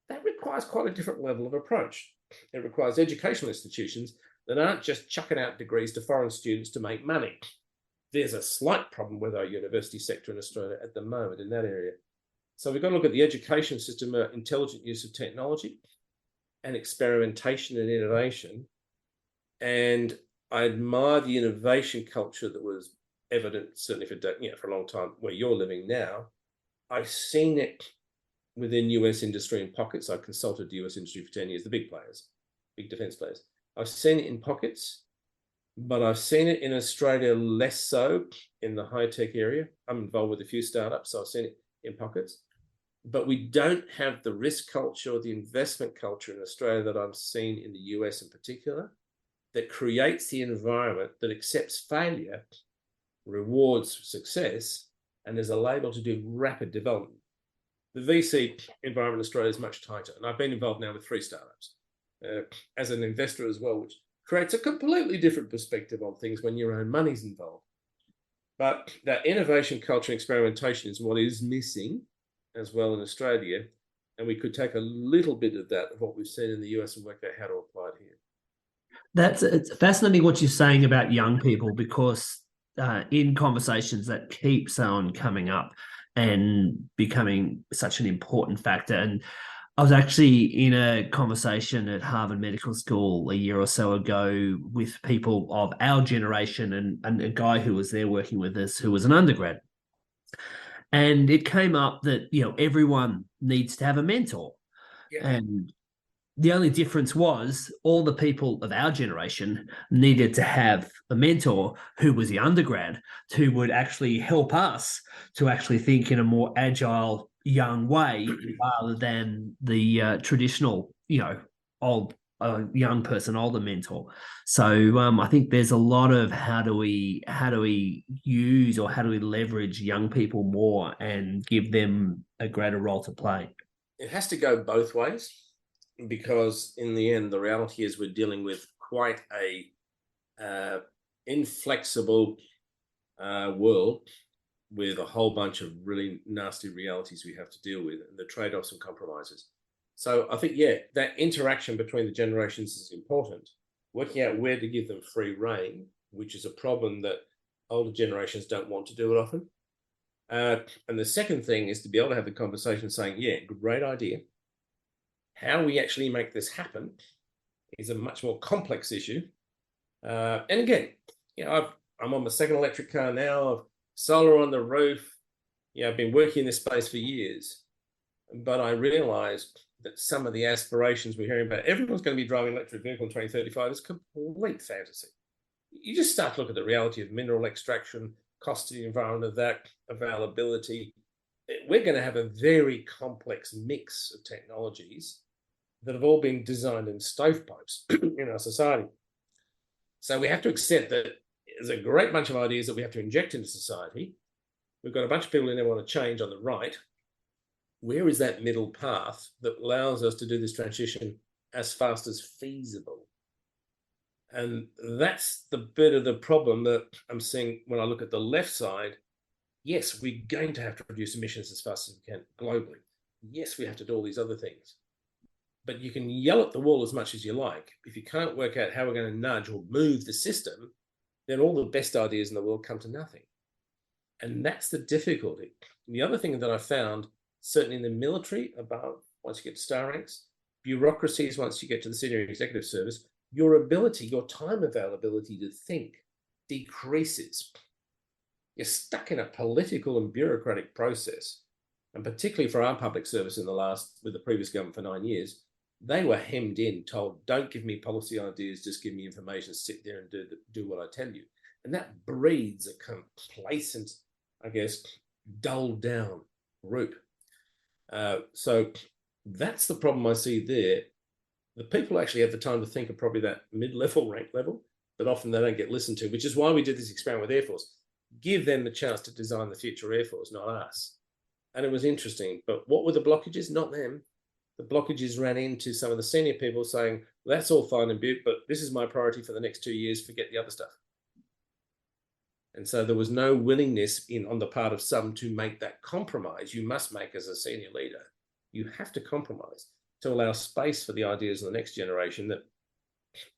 That requires quite a different level of approach. It requires educational institutions that aren't just chucking out degrees to foreign students to make money. There's a slight problem with our university sector in Australia at the moment in that area. So we've got to look at the education system, intelligent use of technology and experimentation and innovation. And I admire the innovation culture that was evident, certainly for a long time where you're living now. I've seen it within US industry in pockets. I consulted the US industry for 10 years, the big players, big defense players. I've seen it in pockets, but I've seen it in Australia less so in the high-tech area. I'm involved with a few startups, so I've seen it in pockets. But we don't have the risk culture or the investment culture in Australia that I've seen in the US in particular, that creates the environment that accepts failure, rewards success, and is able to do rapid development. The VC environment in Australia is much tighter, and I've been involved now with 3 startups as an investor as well, which creates a completely different perspective on things when your own money's involved. But that innovation culture and experimentation is what is missing as well in Australia, and we could take a little bit of that, of what we've seen in the US, and work out how to apply it here. It's fascinating what you're saying about young people, because in conversations that keeps on coming up and becoming such an important factor. And I was actually in a conversation at Harvard Medical School a year or so ago with people of our generation, and a guy who was there working with us who was an undergrad. And it came up that, everyone needs to have a mentor. Yeah. And The only difference was all the people of our generation needed to have a mentor who was the undergrad, who would actually help us to actually think in a more agile, young way rather than the traditional, old young person, older mentor. So I think there's a lot of how do we use or how do we leverage young people more and give them a greater role to play. It has to go both ways, because in the end, the reality is we're dealing with quite a inflexible world with a whole bunch of really nasty realities we have to deal with, and the trade-offs and compromises. So I think, yeah, that interaction between the generations is important. Working out where to give them free rein, which is a problem that older generations don't want to do it often. And the second thing is to be able to have the conversation saying, yeah, great idea. How we actually make this happen is a much more complex issue. And again, I'm on my second electric car now. I've solar on the roof. I've been working in this space for years, but I realized that some of the aspirations we're hearing about, everyone's going to be driving electric vehicle in 2035, is complete fantasy. You just start to look at the reality of mineral extraction, cost to the environment of that, availability. We're going to have a very complex mix of technologies that have all been designed in stovepipes in our society. So we have to accept that there's a great bunch of ideas that we have to inject into society. We've got a bunch of people in there want to change on the right. Where is that middle path that allows us to do this transition as fast as feasible? And that's the bit of the problem that I'm seeing when I look at the left side. Yes, we're going to have to reduce emissions as fast as we can globally. Yes, we have to do all these other things. But you can yell at the wall as much as you like. If you can't work out how we're going to nudge or move the system, then all the best ideas in the world come to nothing. And that's the difficulty. The other thing that I found, certainly in the military, about once you get to star ranks, bureaucracies, once you get to the senior executive service, your ability, your time availability to think decreases. You're stuck in a political and bureaucratic process. And particularly for our public service with the previous government for 9 years, they were hemmed in, told, don't give me policy ideas, just give me information, sit there and do what I tell you. And that breeds a complacent, I guess, dulled down group. So that's the problem I see there. The people who actually have the time to think are probably that mid-level rank level, but often they don't get listened to, which is why we did this experiment with Air Force. Give them the chance to design the future Air Force, not us. And it was interesting. But what were the blockages? Not them. The blockages ran into some of the senior people saying, well, that's all fine and beautiful, but this is my priority for the next 2 years, forget the other stuff. And so there was no willingness on the part of some to make that compromise. You must make as a senior leader. You have to compromise to allow space for the ideas of the next generation that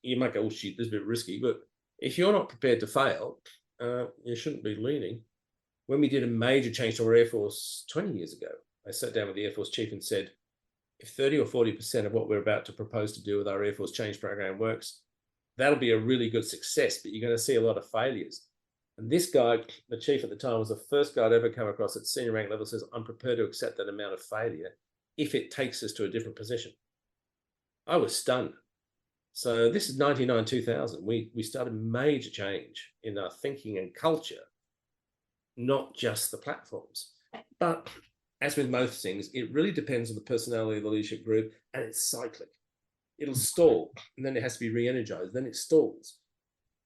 you might go, oh, shit, this is a bit risky. But if you're not prepared to fail, you shouldn't be leading. When we did a major change to our Air Force 20 years ago, I sat down with the Air Force chief and said, if 30 or 40% of what we're about to propose to do with our Air Force change program works, that'll be a really good success, but you're going to see a lot of failures. And this guy, the chief at the time, was the first guy I'd ever come across at senior rank level, says, I'm prepared to accept that amount of failure if it takes us to a different position. I was stunned. So this is 99, 2000. We started major change in our thinking and culture, not just the platforms. But as with most things, it really depends on the personality of the leadership group, and it's cyclic. It'll stall, and then it has to be re-energized, then it stalls.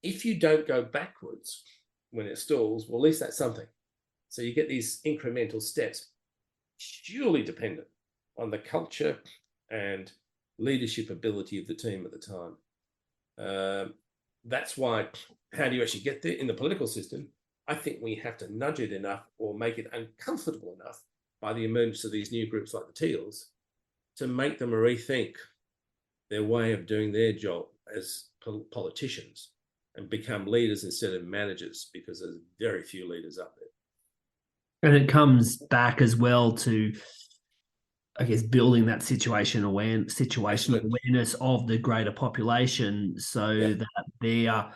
If you don't go backwards when it stalls, well, at least that's something. So you get these incremental steps, purely dependent on the culture and leadership ability of the team at the time. That's why, how do you actually get there in the political system? I think we have to nudge it enough or make it uncomfortable enough by the emergence of these new groups like the Teals to make them rethink their way of doing their job as politicians and become leaders instead of managers, because there's very few leaders up there. And it comes back as well to, I guess, building that situational awareness of the greater population, so that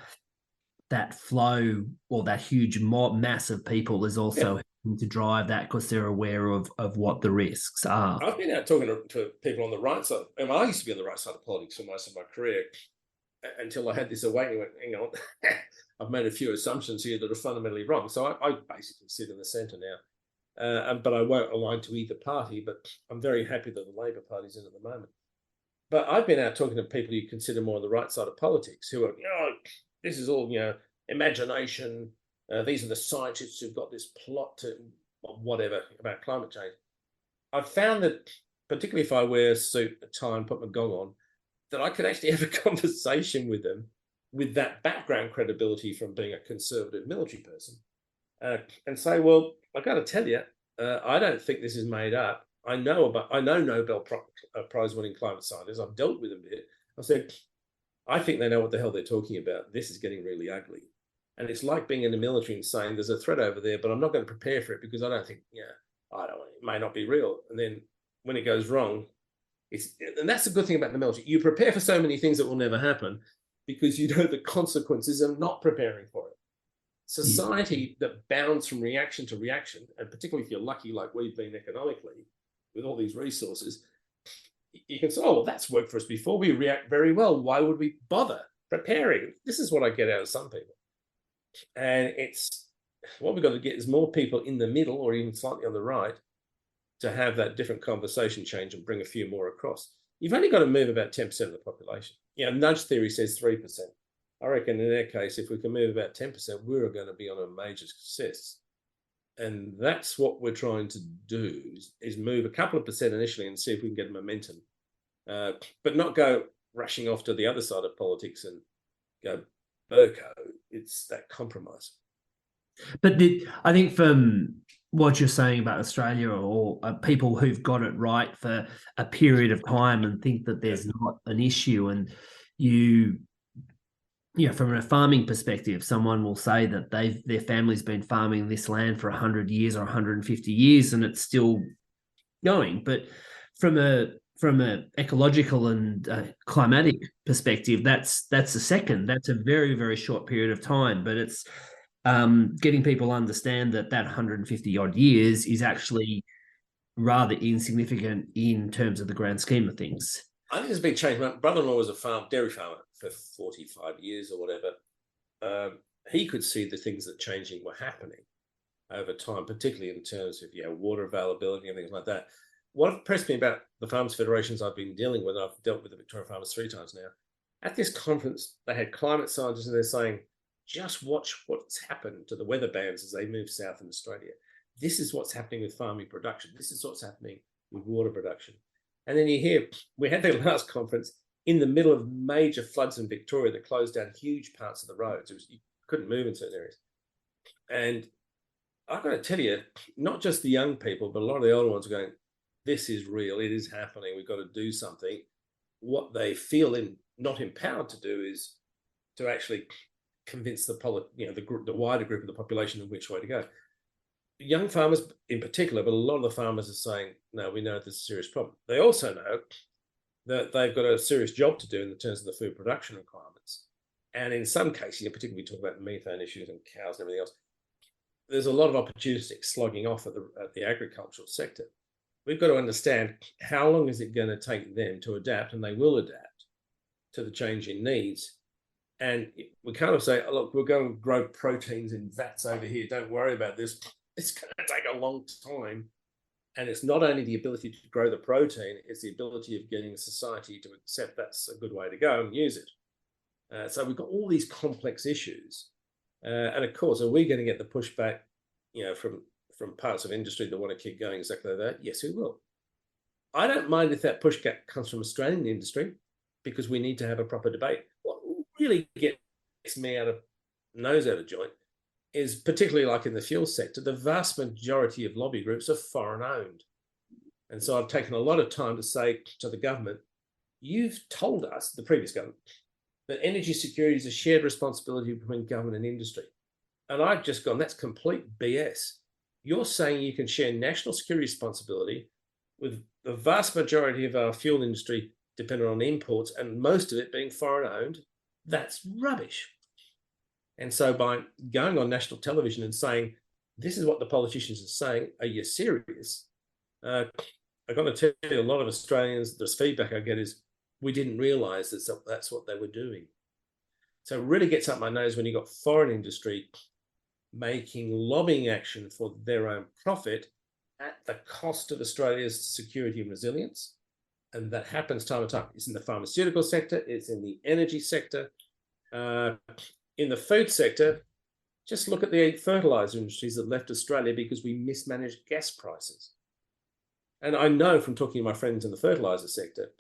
that flow or that huge mass of people is also to drive that because they're aware of what the risks are. I've been out talking to people on the right side, and I used to be on the right side of politics for most of my career until I had this awakening. Hang on, I've made a few assumptions here that are fundamentally wrong. So I basically sit in the centre now, but I won't align to either party. But I'm very happy that the Labor Party's in at the moment. But I've been out talking to people you consider more on the right side of politics who are, this is all, imagination. These are the scientists who've got this plot to whatever about climate change. I've found that, particularly if I wear a suit, a tie, and put my gong on, that I could actually have a conversation with them with that background credibility from being a conservative military person and say, well, I got to tell you, I don't think this is made up. I know Nobel Prize winning climate scientists. I've dealt with them a bit. I said, I think they know what the hell they're talking about. This is getting really ugly. And it's like being in the military and saying there's a threat over there, but I'm not going to prepare for it because I don't think, it may not be real. And then when it goes wrong, and that's the good thing about the military. You prepare for so many things that will never happen because you know the consequences of not preparing for it. Society that bounds from reaction to reaction, and particularly if you're lucky like we've been economically, with all these resources, you can say, oh, well, that's worked for us before. We react very well. Why would we bother preparing? This is what I get out of some people. And it's what we've got to get is more people in the middle or even slightly on the right to have that different conversation change and bring a few more across. You've only got to move about 10% of the population. Nudge theory says 3%. I reckon in their case, if we can move about 10%, we're going to be on a major success. And that's what we're trying to do is move a couple of percent initially and see if we can get momentum, but not go rushing off to the other side of politics and go Burko. It's that compromise. But I think from what you're saying about Australia or people who've got it right for a period of time and think that there's not an issue, and from a farming perspective, someone will say that their family's been farming this land for 100 years or 150 years and it's still going. But from a ecological and climatic perspective, that's a second. That's a very, very short period of time. But it's getting people to understand that 150 odd years is actually rather insignificant in terms of the grand scheme of things. I think there's a big change. My brother-in-law was a dairy farmer for 45 years or whatever. He could see the things that changing were happening over time, particularly in terms of water availability and things like that. What impressed me about the Farmers Federations I've been dealing with, I've dealt with the Victoria Farmers 3 times now. At this conference, they had climate scientists and they're saying, just watch what's happened to the weather bands as they move south in Australia. This is what's happening with farming production. This is what's happening with water production. And then you hear, we had their last conference in the middle of major floods in Victoria that closed down huge parts of the roads. You couldn't move in certain areas. And I've got to tell you, not just the young people, but a lot of the older ones are going, this is real, it is happening, we've got to do something. What they feel not empowered to do is to actually convince the wider group of the population of which way to go. Young farmers in particular, but a lot of the farmers are saying, no, we know there's a serious problem. They also know that they've got a serious job to do in terms of the food production requirements. And in some cases, particularly we talk about the methane issues and cows and everything else, there's a lot of opportunistic slogging off at the agricultural sector. We've got to understand how long is it going to take them to adapt, and they will adapt to the changing needs. And we can't say, oh, look, we're going to grow proteins in vats over here. Don't worry about this. It's going to take a long time. And it's not only the ability to grow the protein, it's the ability of getting society to accept that's a good way to go and use it. So we've got all these complex issues. And of course, are we going to get the pushback, from parts of industry that want to keep going exactly like that? Yes, we will. I don't mind if that pushback comes from Australian industry, because we need to have a proper debate. What really gets me nose out of joint is, particularly like in the fuel sector, the vast majority of lobby groups are foreign owned. And so I've taken a lot of time to say to the government, you've told us, the previous government, that energy security is a shared responsibility between government and industry. And I've just gone, that's complete BS. You're saying you can share national security responsibility with the vast majority of our fuel industry dependent on imports and most of it being foreign owned. That's rubbish. And so by going on national television and saying this is what the politicians are saying. Are you serious? I've got to tell you, a lot of Australians, the feedback I get is, we didn't realise that that's what they were doing. So it really gets up my nose when you've got foreign industry making lobbying action for their own profit at the cost of Australia's security and resilience. And that happens time and time. It's in the pharmaceutical sector, it's in the energy sector, in the food sector. Just look at the fertiliser industries that left Australia because we mismanaged gas prices. And I know from talking to my friends in the fertiliser sector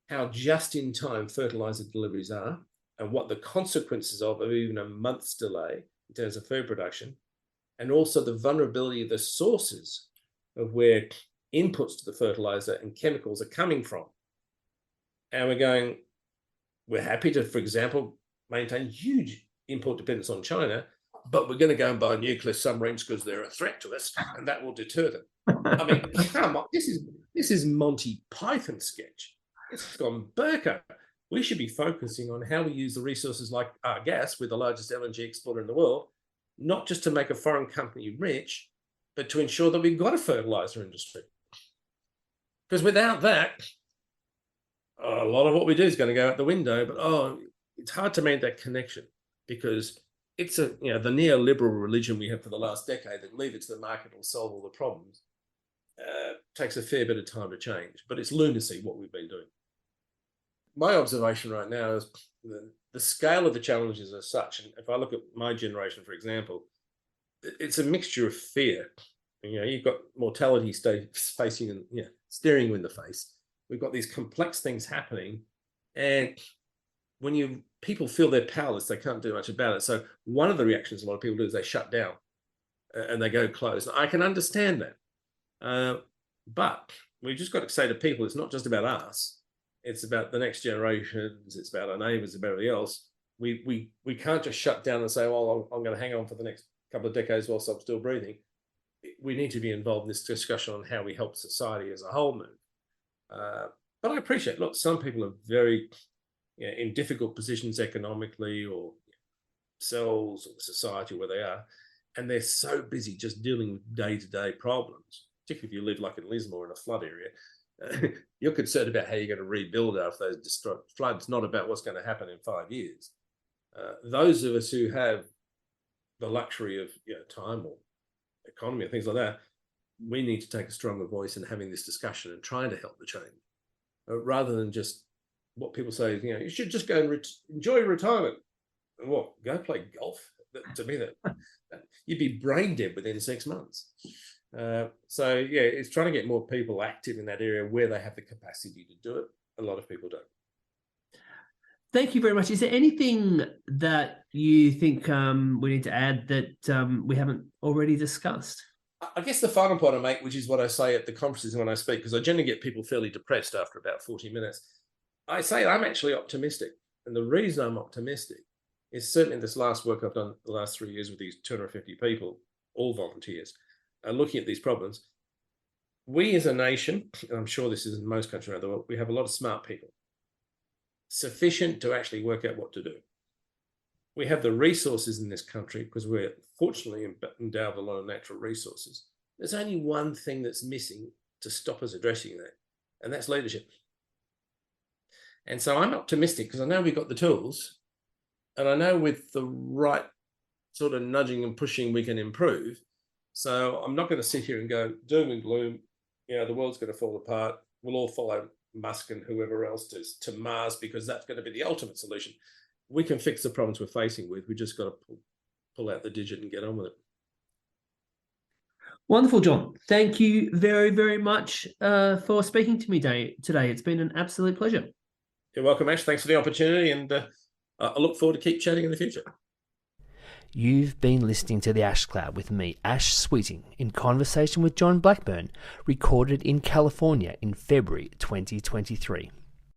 how just-in-time fertiliser deliveries are and what the consequences of even a month's delay in terms of food production, and also the vulnerability of the sources of where inputs to the fertiliser and chemicals are coming from. And we're happy to, for example, maintain huge import dependence on China, but we're going to go and buy nuclear submarines because they're a threat to us, and that will deter them. I mean, come on, this is Monty Python sketch. It's gone Burko. We should be focusing on how we use the resources like our gas. We're the largest LNG exporter in the world, not just to make a foreign company rich, but to ensure that we've got a fertilizer industry. Because without that, a lot of what we do is going to go out the window. But it's hard to make that connection, because it's the neoliberal religion we have for the last decade that leave it to the market will solve all the problems. Takes a fair bit of time to change, but it's lunacy what we've been doing. My observation right now is the scale of the challenges are such, and if I look at my generation, for example, it's a mixture of fear. You've got mortality facing and staring you in the face. We've got these complex things happening, and when people feel they're powerless, they can't do much about it. So one of the reactions a lot of people do is they shut down and they go closed. I can understand that. But we've just got to say to people, it's not just about us. It's about the next generations. It's about our neighbours, about everybody else. We can't just shut down and say, well, I'm going to hang on for the next couple of decades whilst I'm still breathing. We need to be involved in this discussion on how we help society as a whole move. But I appreciate, look, some people are very in difficult positions economically, or themselves or society where they are, and they're so busy just dealing with day-to-day problems, particularly if you live like in Lismore in a flood area. You're concerned about how you're going to rebuild after those destroyed floods, not about what's going to happen in 5 years. Those of us who have the luxury of time or economy or things like that, we need to take a stronger voice in having this discussion and trying to help the change, rather than just what people say is, you should just go and enjoy retirement. And what, go play golf? To me, that you'd be brain dead within 6 months. It's trying to get more people active in that area where they have the capacity to do it. A lot of people don't. Thank you very much. Is there anything that you think we need to add that we haven't already discussed? I guess the final point I make, which is what I say at the conferences when I speak, because I generally get people fairly depressed after about 40 minutes. I say I'm actually optimistic. And the reason I'm optimistic is certainly this last work I've done the last 3 years with these 250 people, all volunteers, looking at these problems. We as a nation, and I'm sure this is in most countries around the world, we have a lot of smart people, sufficient to actually work out what to do. We have the resources in this country because we're fortunately endowed with a lot of natural resources. There's only one thing that's missing to stop us addressing that, and that's leadership. And so I'm optimistic because I know we've got the tools, and I know with the right sort of nudging and pushing we can improve. So I'm not going to sit here and go doom and gloom, the world's going to fall apart. We'll all follow Musk and whoever else to Mars because that's going to be the ultimate solution. We can fix the problems we're facing with. We just got to pull out the digit and get on with it. Wonderful, John. Thank you very, very much for speaking to me today. It's been an absolute pleasure. You're welcome, Ash. Thanks for the opportunity, and I look forward to keep chatting in the future. You've been listening to The Ash Cloud with me, Ash Sweeting, in conversation with John Blackburn, recorded in California in February 2023.